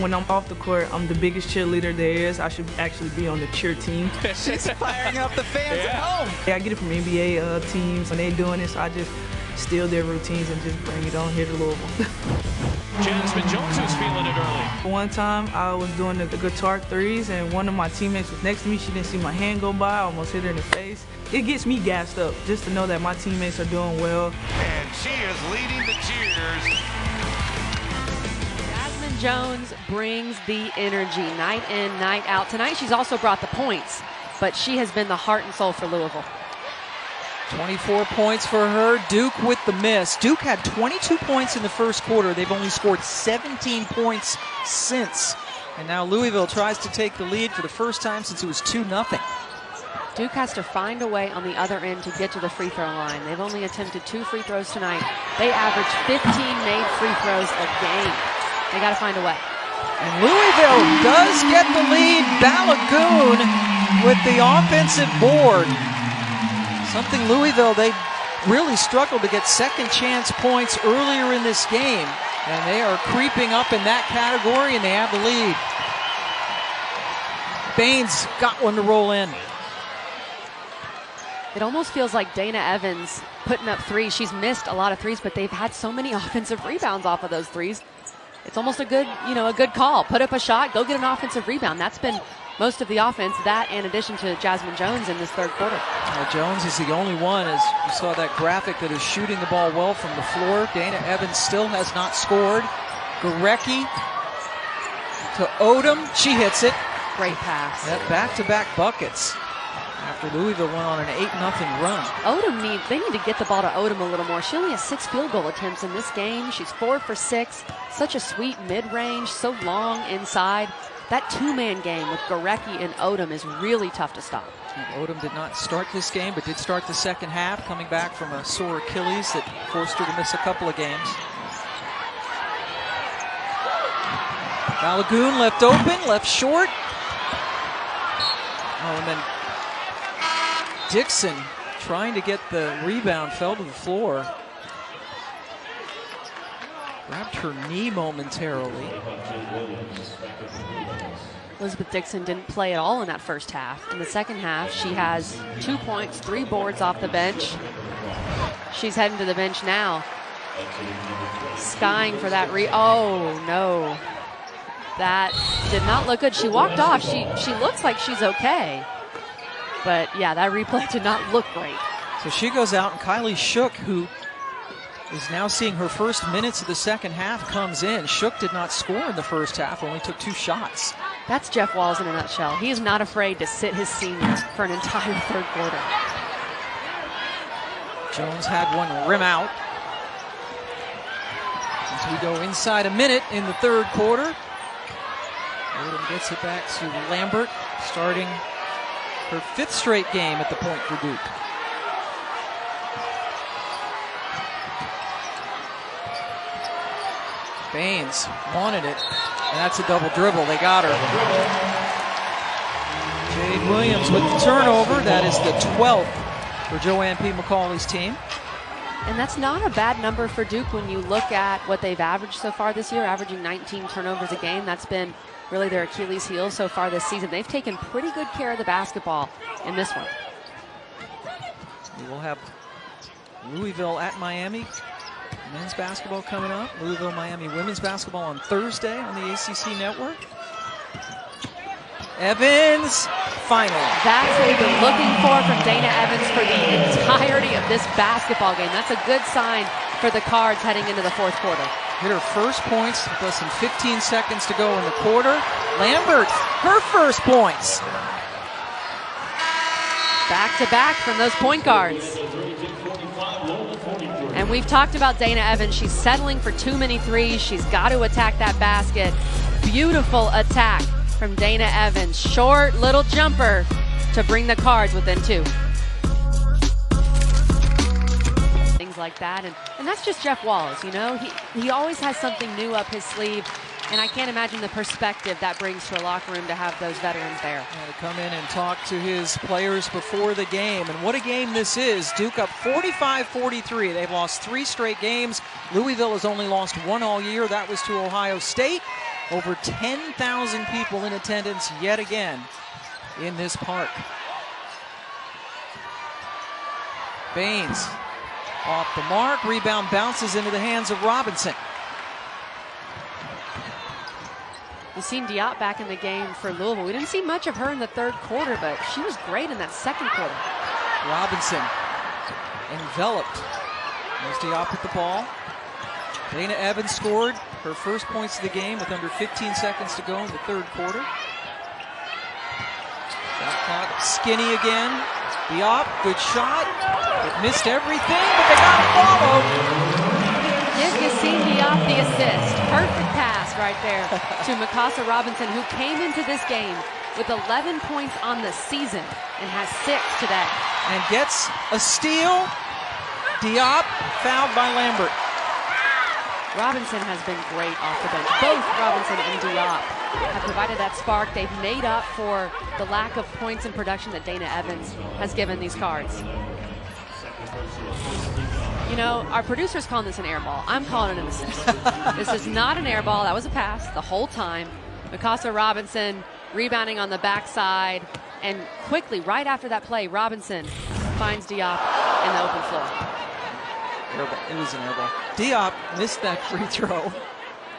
When I'm off the court, I'm the biggest cheerleader there is. I should actually be on the cheer team. She's firing up the fans at home. Yeah, I get it from NBA teams. When they're doing this, I just steal their routines and just bring it on here to Louisville. Jasmine Jones was feeling it early. One time, I was doing the guitar threes, and one of my teammates was next to me. She didn't see my hand go by. I almost hit her in the face. It gets me gassed up just to know that my teammates are doing well. And she is leading the cheers. Jasmine Jones brings the energy night in, night out. Tonight she's also brought the points, but she has been the heart and soul for Louisville. 24 points for her. Duke with the miss. Duke had 22 points in the first quarter. They've only scored 17 points since. And now Louisville tries to take the lead for the first time since it was 2-0. Duke has to find a way on the other end to get to the free throw line. They've only attempted 2 free throws tonight. They average 15 made free throws a game. They got to find a way. And Louisville does get the lead. Balagoon with the offensive board. Something Louisville, they really struggled to get second chance points earlier in this game. And they are creeping up in that category, and they have the lead. Baines got one to roll in. It almost feels like Dana Evans putting up threes. She's missed a lot of threes, but they've had so many offensive rebounds off of those threes. It's almost a good, a good call. Put up a shot, go get an offensive rebound. That's been most of the offense, that in addition to Jasmine Jones in this third quarter. Jones is the only one, as you saw that graphic, that is shooting the ball well from the floor. Dana Evans still has not scored. Gorecki to Odom. She hits it. Great pass. That back-to-back buckets after Louisville went on an 8-0 run. They need to get the ball to Odom a little more. She only has 6 field goal attempts in this game. She's 4 for 6. Such a sweet mid-range, so long inside. That two-man game with Gorecki and Odom is really tough to stop. Odom did not start this game, but did start the second half, coming back from a sore Achilles that forced her to miss a couple of games. Balagoon left open, left short. Oh, and then Dixon trying to get the rebound, fell to the floor. Grabbed her knee momentarily. Elizabeth Dixon didn't play at all in that first half. In the second half, she has 2 points, 3 boards off the bench. She's heading to the bench now. Skying for that oh, no. That did not look good. She walked off. She looks like she's okay. But, yeah, that replay did not look great. So she goes out, and Kylie Shook, who is now seeing her first minutes of the second half, comes in. Shook did not score in the first half, only took 2 shots. That's Jeff Walls in a nutshell. He is not afraid to sit his senior for an entire third quarter. Jones had one rim out. As we go inside a minute in the third quarter. Odom gets it back to Lambert, starting her 5th straight game at the point for Duke. Baines wanted it, and that's a double dribble. They got her. Jade Williams with the turnover. That is the 12th for Joanne P. McCauley's team. And that's not a bad number for Duke when you look at what they've averaged so far this year, averaging 19 turnovers a game. That's been really their Achilles heel so far this season. They've taken pretty good care of the basketball in this one. We will have Louisville at Miami. Men's basketball coming up. Louisville-Miami women's basketball on Thursday on the ACC network. Evans, final. That's what we've been looking for from Dana Evans for the entirety of this basketball game. That's a good sign for the Cards heading into the fourth quarter. Hit her first points with less than 15 seconds to go in the quarter. Lambert, her first points. Back-to-back from those point guards. And we've talked about Dana Evans. She's settling for too many threes. She's got to attack that basket. Beautiful attack from Dana Evans. Short little jumper to bring the Cards within 2. like that. And that's just Jeff Walls, you know. He always has something new up his sleeve. And I can't imagine the perspective that brings to a locker room to have those veterans there. To come in and talk to his players before the game. And what a game this is. Duke up 45-43. They've lost 3 straight games. Louisville has only lost 1 all year. That was to Ohio State. Over 10,000 people in attendance yet again in this park. Baines off the mark. Rebound bounces into the hands of Robinson. We've seen Diop back in the game for Louisville. We didn't see much of her in the third quarter, but she was great in that second quarter. Robinson enveloped. There's Diop with the ball. Dana Evans scored her first points of the game with under 15 seconds to go in the third quarter. Shot clock skinny again. Diop, good shot. It missed everything, but they got to follow. Give Yassine Diop the assist. Perfect pass right there to Mikasa Robinson, who came into this game with 11 points on the season and has 6 today. And gets a steal. Diop fouled by Lambert. Robinson has been great off the bench. Both Robinson and Diop have provided that spark. They've made up for the lack of points in production that Dana Evans has given these Cards. You know, our producer's calling this an air ball. I'm calling it an assist. This is not an air ball. That was a pass the whole time. Mikasa Robinson rebounding on the backside. And quickly, right after that play, Robinson finds Diop in the open floor. It was an air ball. Diop missed that free throw.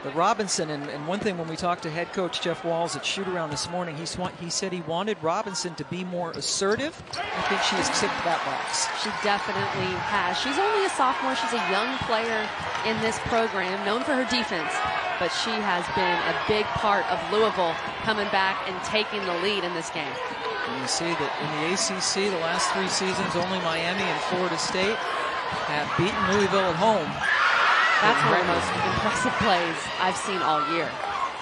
But Robinson, and one thing when we talked to head coach Jeff Walls at shoot-around this morning, he said he wanted Robinson to be more assertive. I think she has ticked that box. She definitely has. She's only a sophomore. She's a young player in this program, known for her defense. But she has been a big part of Louisville coming back and taking the lead in this game. And you see that in the ACC, the last 3 seasons, only Miami and Florida State have beaten Louisville at home. That's one of the most impressive plays I've seen all year.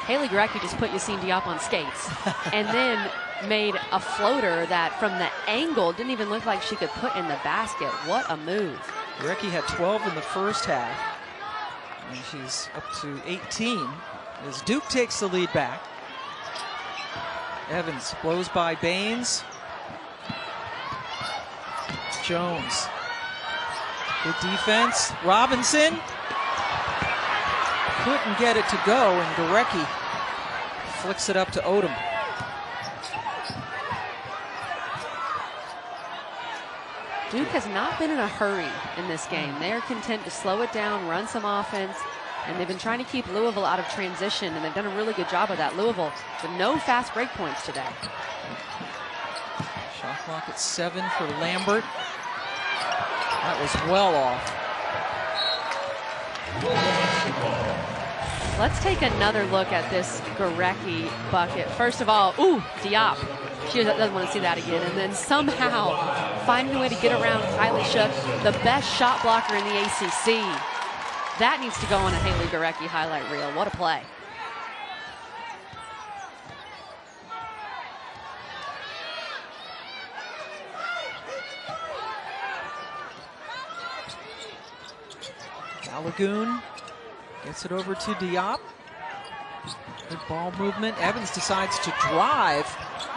Haley Gorecki just put Yassine Diop on skates and then made a floater that from the angle didn't even look like she could put in the basket. What a move. Gorecki had 12 in the first half, and she's up to 18 as Duke takes the lead back. Evans blows by Baines. Jones. Good defense. Robinson couldn't get it to go, and Gorecki flicks it up to Odom. Duke has not been in a hurry in this game. They are content to slow it down, run some offense, and they've been trying to keep Louisville out of transition, and they've done a really good job of that. Louisville with no fast break points today. Shot clock at 7 for Lambert. That was well off. Let's take another look at this Gorecki bucket. First of all, ooh, Diop. She doesn't want to see that again. And then somehow finding a way to get around Kylie Shook, the best shot blocker in the ACC. That needs to go on a Haley Gorecki highlight reel. What a play. Balagoon gets it over to Diop. Good ball movement. Evans decides to drive,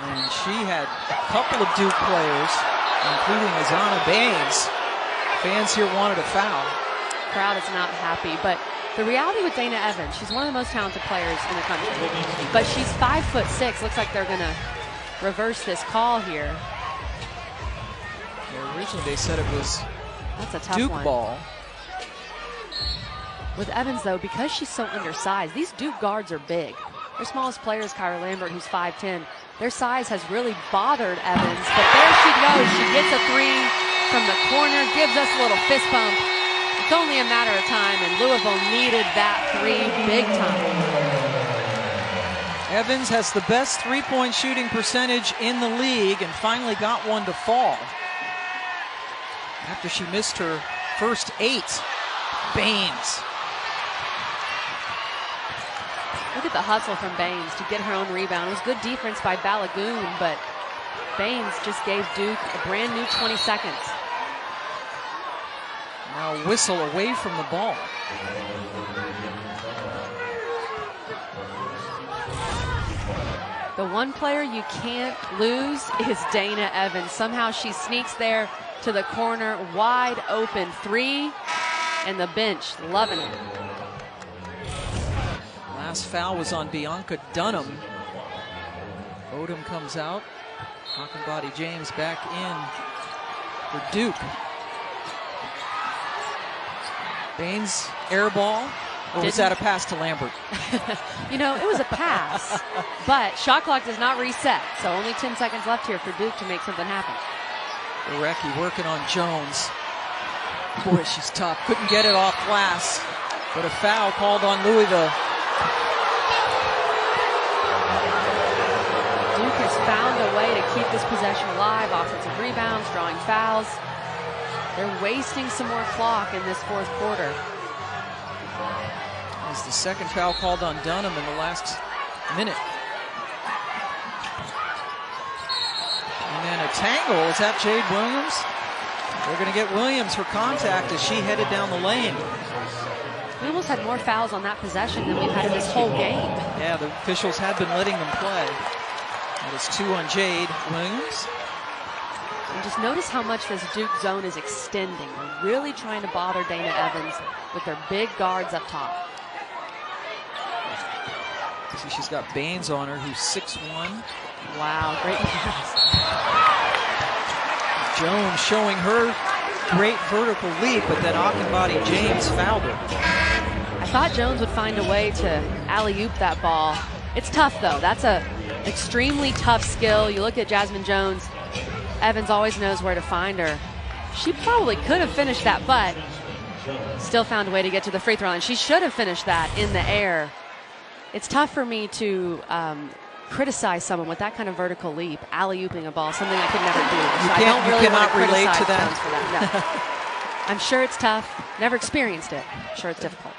and she had a couple of Duke players, including Azana Baines. Fans here wanted a foul. Crowd is not happy, but the reality with Dana Evans, she's one of the most talented players in the country, but she's 5'6". Looks like they're gonna reverse this call here. Yeah, originally they said it was That's a tough Duke one. ball. With Evans, though, because she's so undersized, these Duke guards are big. Their smallest player is Kyra Lambert, who's 5'10". Their size has really bothered Evans, but there she goes. She gets a 3 from the corner, gives us a little fist bump. It's only a matter of time, and Louisville needed that 3 big time. Evans has the best three-point shooting percentage in the league and finally got one to fall after she missed her first 8. Baines. Look at the hustle from Baines to get her own rebound. It was good defense by Balagoon, but Baines just gave Duke a brand new 20 seconds. Now foul whistle away from the ball. The one player you can't lose is Dana Evans. Somehow she sneaks there to the corner, wide open three, and the bench loving it. Last foul was on Bianca Dunham. Odom comes out. Hockenbody James back in for Duke. Baines air ball. Or was that a pass to Lambert? You know, it was a pass, but shot clock does not reset. So only 10 seconds left here for Duke to make something happen. Gorecki working on Jones. Boy, she's tough. Couldn't get it off glass, but a foul called on Louisville. Duke has found a way to keep this possession alive. Offensive rebounds, drawing fouls. They're wasting some more clock in this fourth quarter. It's the second foul called on Dunham in the last minute. And then a tangle. Is that Jade Williams? They're going to get Williams for contact as she headed down the lane. We almost had more fouls on that possession than we've had in this whole game. Yeah, the officials have been letting them play. That is 2 on Jade Williams. And just notice how much this Duke zone is extending. They're really trying to bother Dana Evans with their big guards up top. See, she's got Baines on her, who's 6'1". Wow, great pass. Jones showing her great vertical leap, but then Hockenbody James fouled her. I thought Jones would find a way to alley-oop that ball. It's tough, though. That's a extremely tough skill. You look at Jasmine Jones, Evans always knows where to find her. She probably could have finished that, but still found a way to get to the free throw line. She should have finished that in the air. It's tough for me to criticize someone with that kind of vertical leap, alley-ooping a ball, something I could never do. So I don't really want to relate criticize to that. Jones for that. No. I'm sure it's tough. Never experienced it. I'm sure it's difficult.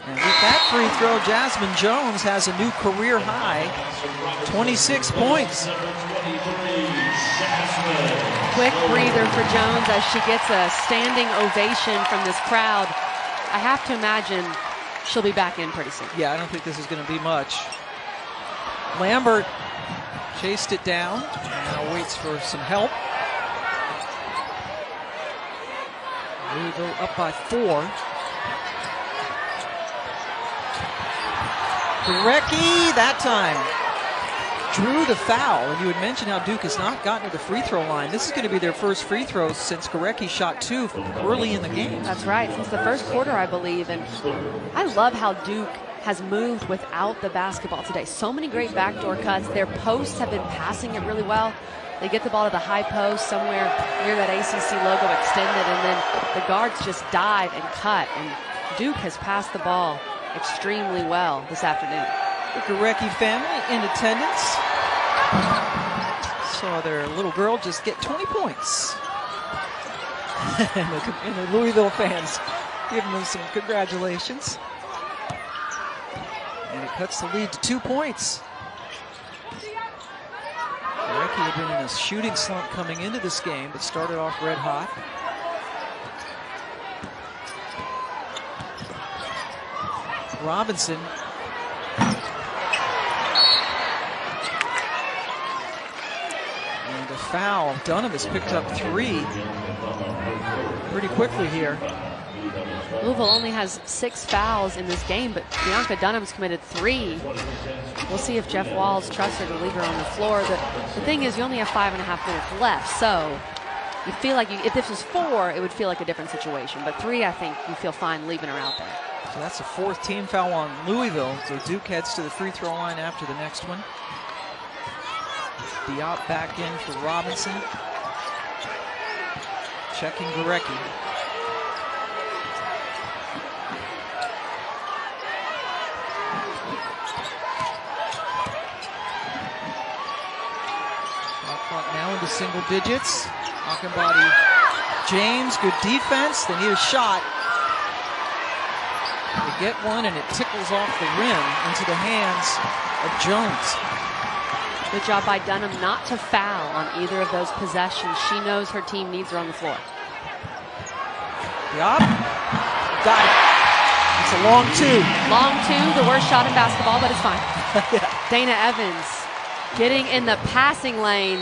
And with that free throw, Jasmine Jones has a new career high, 26 points. Quick breather for Jones as she gets a standing ovation from this crowd. I have to imagine she'll be back in pretty soon. Yeah, I don't think this is going to be much. Lambert chased it down, now waits for some help. Louisville up by 4. Gorecki, that time, drew the foul. And you had mentioned how Duke has not gotten to the free throw line. This is going to be their first free throw since Gorecki shot 2 early in the game. That's right, since the first quarter, I believe. And I love how Duke has moved without the basketball today. So many great backdoor cuts. Their posts have been passing it really well. They get the ball to the high post somewhere near that ACC logo extended, and then the guards just dive and cut. And Duke has passed the ball extremely well this afternoon. The Gorecki family in attendance. Saw their little girl just get 20 points. and the Louisville fans giving them some congratulations. And it cuts the lead to 2 points. Gorecki had been in a shooting slump coming into this game, but started off red hot. Robinson. And a foul. Dunham has picked up 3 pretty quickly here. Louisville only has 6 fouls in this game, but Bianca Dunham's committed 3. We'll see if Jeff Walls trusts her to leave her on the floor. The thing is, you only have 5.5 minutes left, so you feel like if this was 4, it would feel like a different situation. But 3, I think you feel fine leaving her out there. So that's the 4th team foul on Louisville. So Duke heads to the free throw line after the next one. Diop back in for Robinson. Checking Gorecki. Shot clock now into single digits. Hockenbody James, good defense. They need a shot. They get one, and it tickles off the rim into the hands of Jones. Good job by Dunham not to foul on either of those possessions. She knows her team needs her on the floor. Yup. Got it. It's a long two. Long two, the worst shot in basketball, but it's fine. Yeah. Dana Evans getting in the passing lane.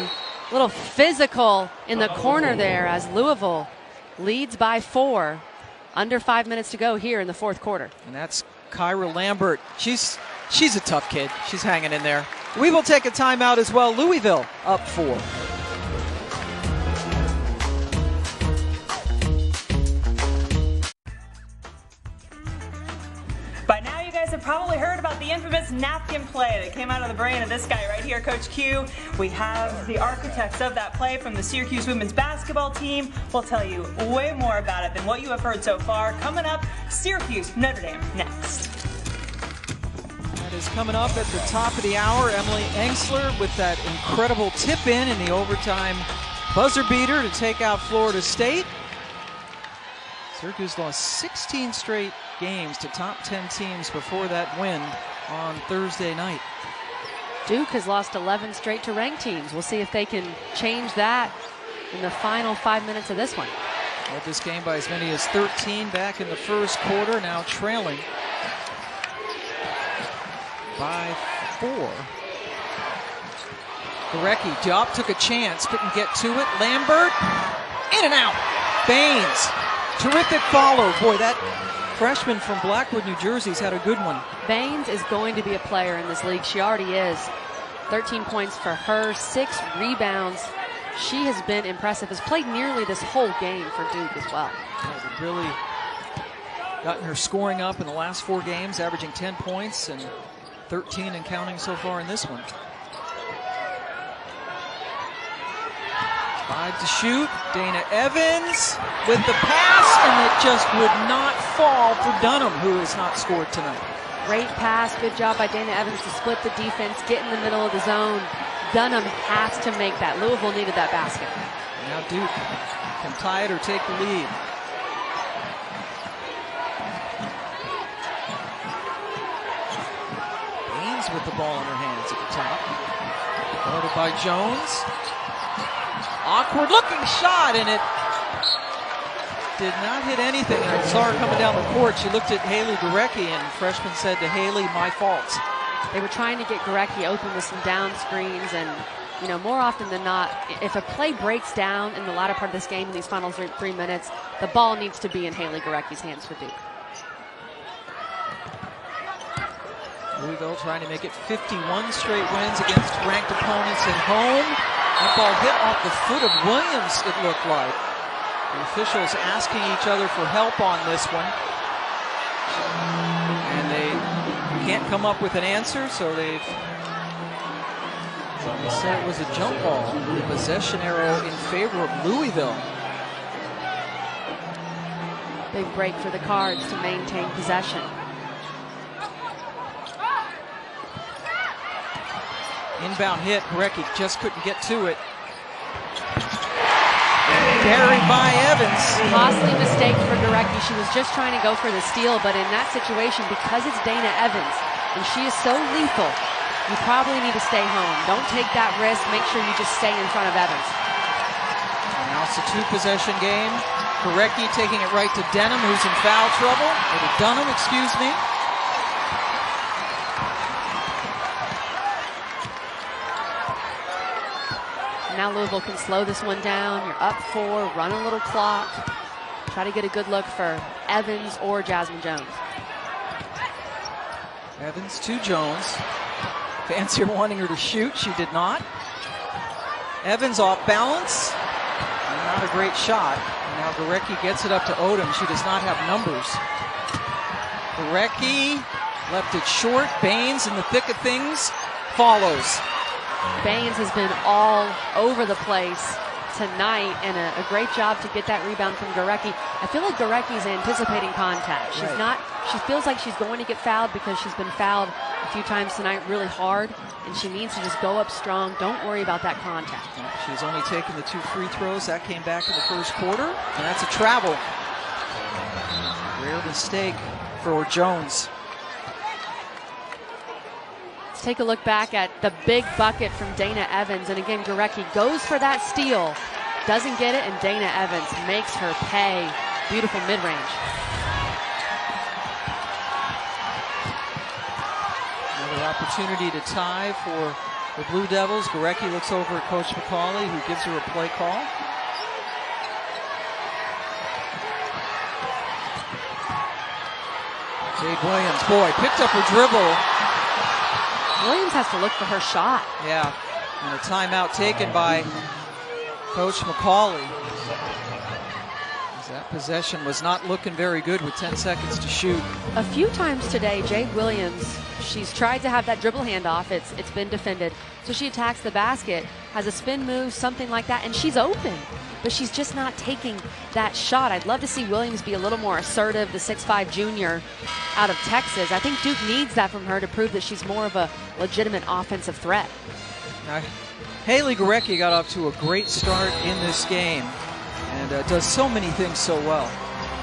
A little physical in the corner there as Louisville leads by 4. Under 5 minutes to go here in the fourth quarter. And that's Kyra Lambert. She's a tough kid. She's hanging in there. We will take a timeout as well. Louisville up 4. By now, you guys have probably heard about the infamous napkin play that came out of the brain of this guy right here, Coach Q. We have the architects of that play from the Syracuse women's basketball team. We'll tell you way more about it than what you have heard so far. Coming up, Syracuse, Notre Dame, next. That is coming up at the top of the hour. Emily Engsler with that incredible tip in the overtime buzzer beater to take out Florida State. Syracuse lost 16 straight games to top 10 teams before that win on Thursday night. Duke has lost 11 straight to ranked teams. We'll see if they can change that in the final 5 minutes of this one. Led this game by as many as 13 back in the first quarter, now trailing by 4. Gorecki, Diop took a chance, couldn't get to it. Lambert, in and out. Baines, terrific follow. Boy, that freshman from Blackwood, New Jersey's had a good one. Baines is going to be a player in this league. She already is. 13 points for her, 6 rebounds. She has been impressive, has played nearly this whole game for Duke as well. Yeah, really gotten her scoring up in the last 4 games, averaging 10 points and 13 and counting so far in this one. 5 to shoot. Dana Evans with the pass, and it just would not fall for Dunham, who has not scored tonight. Great pass. Good job by Dana Evans to split the defense, get in the middle of the zone. Dunham has to make that. Louisville needed that basket. Now Duke can tie it or take the lead. Baines with the ball in her hands at the top. Guarded by Jones. Awkward looking shot, and it did not hit anything. I saw her coming down the court. She looked at Haley Gorecki, and freshman said to Haley, "My fault." They were trying to get Gorecki open with some down screens, and you know, more often than not, if a play breaks down in the latter part of this game in these final 3 minutes, the ball needs to be in Haley Gorecki's hands for Duke. Louisville trying to make it 51 straight wins against ranked opponents at home. That ball hit off the foot of Williams, it looked like. The officials asking each other for help on this one. And they can't come up with an answer, so they said it was a jump ball. The possession arrow in favor of Louisville. Big break for the Cards to maintain possession. Inbound hit, Gorecki just couldn't get to it. Carried by Evans. Costly mistake for Gorecki. She was just trying to go for the steal, but in that situation, because it's Dana Evans, and she is so lethal, you probably need to stay home. Don't take that risk. Make sure you just stay in front of Evans. And now it's a 2-possession game. Gorecki taking it right to Dunham, who's in foul trouble. Or to Dunham, excuse me. Now Louisville can slow this one down. You're up 4, run a little clock. Try to get a good look for Evans or Jasmine Jones. Evans to Jones. Fancier wanting her to shoot. She did not. Evans off balance. And not a great shot. And now Gorecki gets it up to Odom. She does not have numbers. Gorecki left it short. Baines in the thick of things follows. Baines has been all over the place tonight, and a great job to get that rebound from Gorecki. I feel like Gorecki's anticipating contact. She's not, she feels like she's going to get fouled because she's been fouled a few times tonight really hard, and she needs to just go up strong. Don't worry about that contact. She's only taken the 2 free throws. That came back in the first quarter, and that's a travel. Rare mistake for Jones. Take a look back at the big bucket from Dana Evans. And again, Gorecki goes for that steal, doesn't get it, and Dana Evans makes her pay. Beautiful mid-range. Another opportunity to tie for the Blue Devils. Gorecki looks over at Coach McCauley, who gives her a play call. Jade Williams, boy, picked up her dribble. Williams has to look for her shot. Yeah, and a timeout taken by Coach McCauley. As that possession was not looking very good with 10 seconds to shoot. A few times today, Jade Williams, she's tried to have that dribble handoff. It's been defended. So she attacks the basket, has a spin move, something like that, and she's open. But she's just not taking that shot. I'd love to see Williams be a little more assertive, the 6'5" junior out of Texas. I think Duke needs that from her to prove that she's more of a legitimate offensive threat. Now, Haley Gorecki got off to a great start in this game and does so many things so well.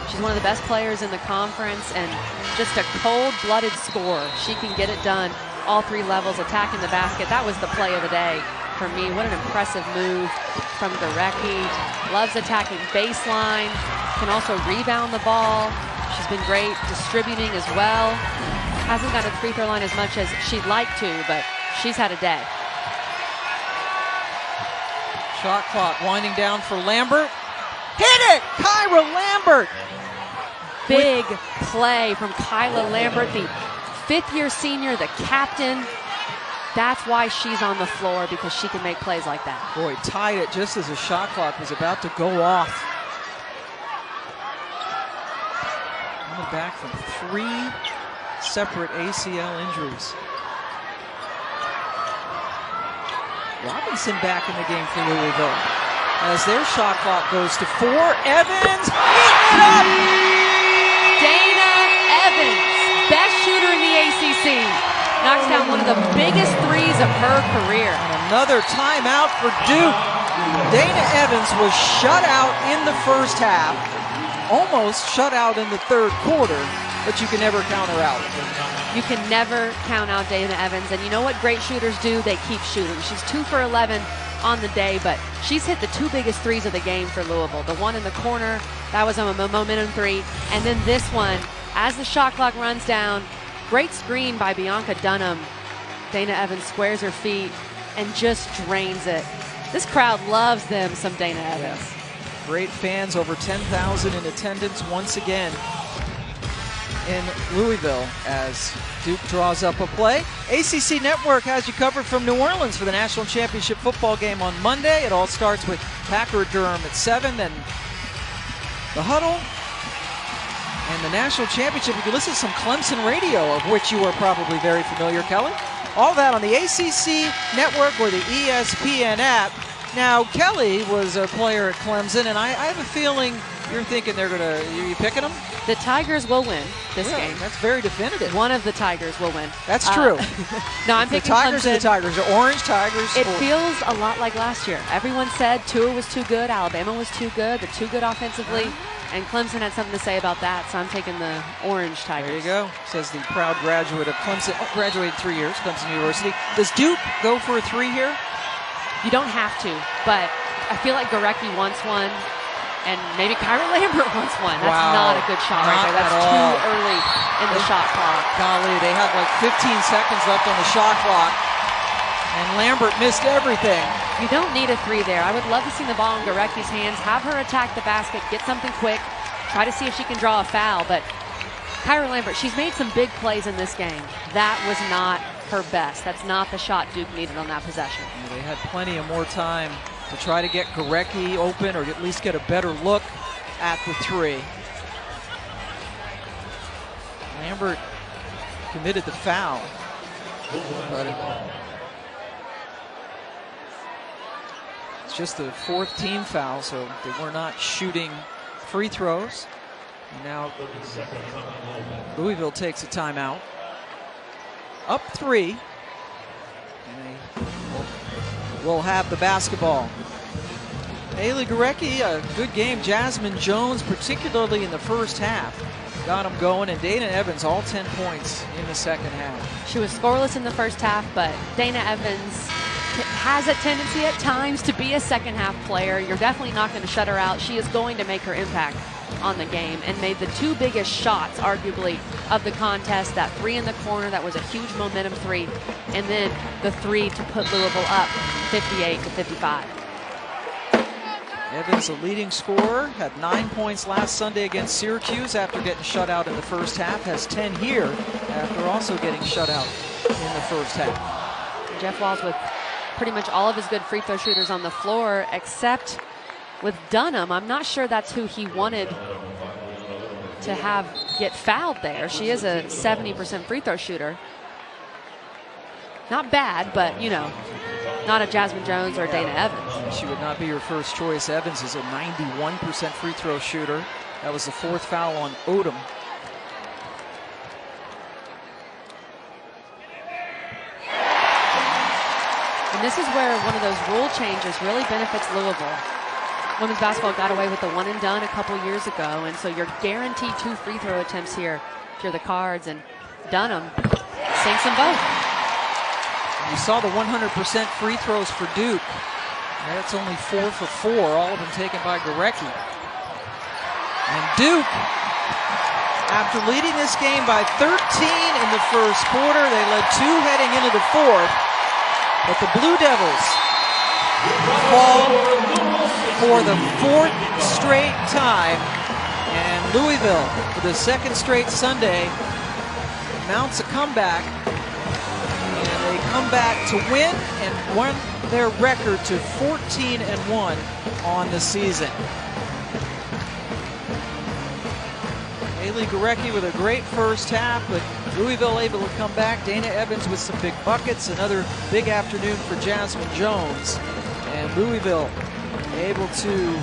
She's one of the best players in the conference and just a cold-blooded scorer. She can get it done all three levels, attacking the basket. That was the play of the day for me. What an impressive move from Gorecki. Loves attacking baseline, can also rebound the ball. She's been great distributing as well. Hasn't got to the free throw line as much as she'd like to, but she's had a day. Shot clock winding down for Lambert. Hit it! Kyra Lambert! Big play from Kyla Lambert, the fifth-year senior, the captain. That's why she's on the floor, because she can make plays like that. Boy, tied it just as the shot clock was about to go off. Coming back from 3 separate ACL injuries. Robinson back in the game for Louisville. As their shot clock goes to 4. Evans, eating it up! Dana Evans, best shooter in the ACC. Knocks down one of the biggest threes of her career. And another timeout for Duke. Dana Evans was shut out in the first half, almost shut out in the third quarter, but you can never count her out. You can never count out Dana Evans. And you know what great shooters do? They keep shooting. She's 2 for 11 on the day, but she's hit the 2 biggest threes of the game for Louisville. The one in the corner, that was a momentum 3. And then this one, as the shot clock runs down, great screen by Bianca Dunham. Dana Evans squares her feet and just drains it. This crowd loves them some Dana Evans. Yeah. Great fans, over 10,000 in attendance once again in Louisville as Duke draws up a play. ACC Network has you covered from New Orleans for the National Championship football game on Monday. It all starts with Packard-Durham at 7, then the huddle and the National Championship. You can listen to some Clemson radio, of which you are probably very familiar, Kelly. All that on the ACC Network or the ESPN app. Now, Kelly was a player at Clemson, and I have a feeling you're thinking you picking them? The Tigers will win this game. That's very definitive. One of the Tigers will win. That's true. No, I'm the picking Tigers Clemson. are the Tigers. The Orange Tigers. It feels a lot like last year. Everyone said Tua was too good, Alabama was too good, they're too good offensively, and Clemson had something to say about that, so I'm taking the Orange Tigers. There you go, says the proud graduate of Clemson. Oh, graduated 3 years, Clemson University. Does Duke go for a 3 here? You don't have to, but I feel like Gorecki wants one, and maybe Kyra Lambert wants one. That's not a good shot right there. That's too early in the shot clock. Golly, they had like 15 seconds left on the shot clock, and Lambert missed everything. You don't need a 3 there. I would love to see the ball in Gorecki's hands, have her attack the basket, get something quick, try to see if she can draw a foul, but Kyra Lambert, she's made some big plays in this game. That was not her best. That's not the shot Duke needed on that possession. Yeah, they had plenty of more time to try to get Gorecki open or at least get a better look at the 3. Lambert committed the foul. But it's just the 4th team foul, so they were not shooting free throws. And now Louisville takes a timeout. Up 3. And they will have the basketball. Haley Gorecki, a good game. Jasmine Jones, particularly in the first half. got them going, and Dana Evans all 10 points in the second half. She was scoreless in the first half, but Dana Evans has a tendency at times to be a second half player. You're definitely not going to shut her out. She is going to make her impact on the game, and made the two biggest shots, arguably, of the contest. That three in the corner, that was a huge momentum three, and then the three to put Louisville up 58-55. Evans, the leading scorer, had 9 points last Sunday against Syracuse after getting shut out in the first half. Has 10 here after also getting shut out in the first half. Jeff Walls with pretty much all of his good free throw shooters on the floor, except with Dunham. I'm not sure that's who he wanted to have get fouled there. She is a 70% free throw shooter. Not bad, but, you know, not a Jasmine Jones or Dana Evans. She would not be your first choice. Evans is a 91% free throw shooter. That was the fourth foul on Odom. And this is where one of those rule changes really benefits Louisville. Women's basketball got away with the one and done a couple years ago, and so you're guaranteed 2 free throw attempts here if you're the Cards, and Dunham sinks them both. You saw the 100% free throws for Duke. That's only 4 for 4, all of them taken by Gorecki. And Duke, after leading this game by 13 in the first quarter, they led 2 heading into the fourth. But the Blue Devils fall for the 4th straight time. And Louisville, for the 2nd straight Sunday, mounts a comeback. And they come back to win and won their record to 14-1 on the season. Haley Gorecki with a great first half, but Louisville able to come back. Dana Evans with some big buckets. Another big afternoon for Jasmine Jones. And Louisville able to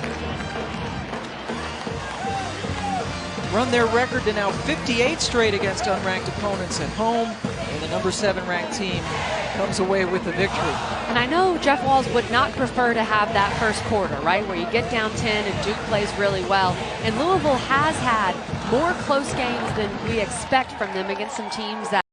run their record to now 58 straight against unranked opponents at home. And the number 7 ranked team comes away with the victory. And I know Jeff Walls would not prefer to have that first quarter, right, where you get down 10 and Duke plays really well. And Louisville has had more close games than we expect from them against some teams that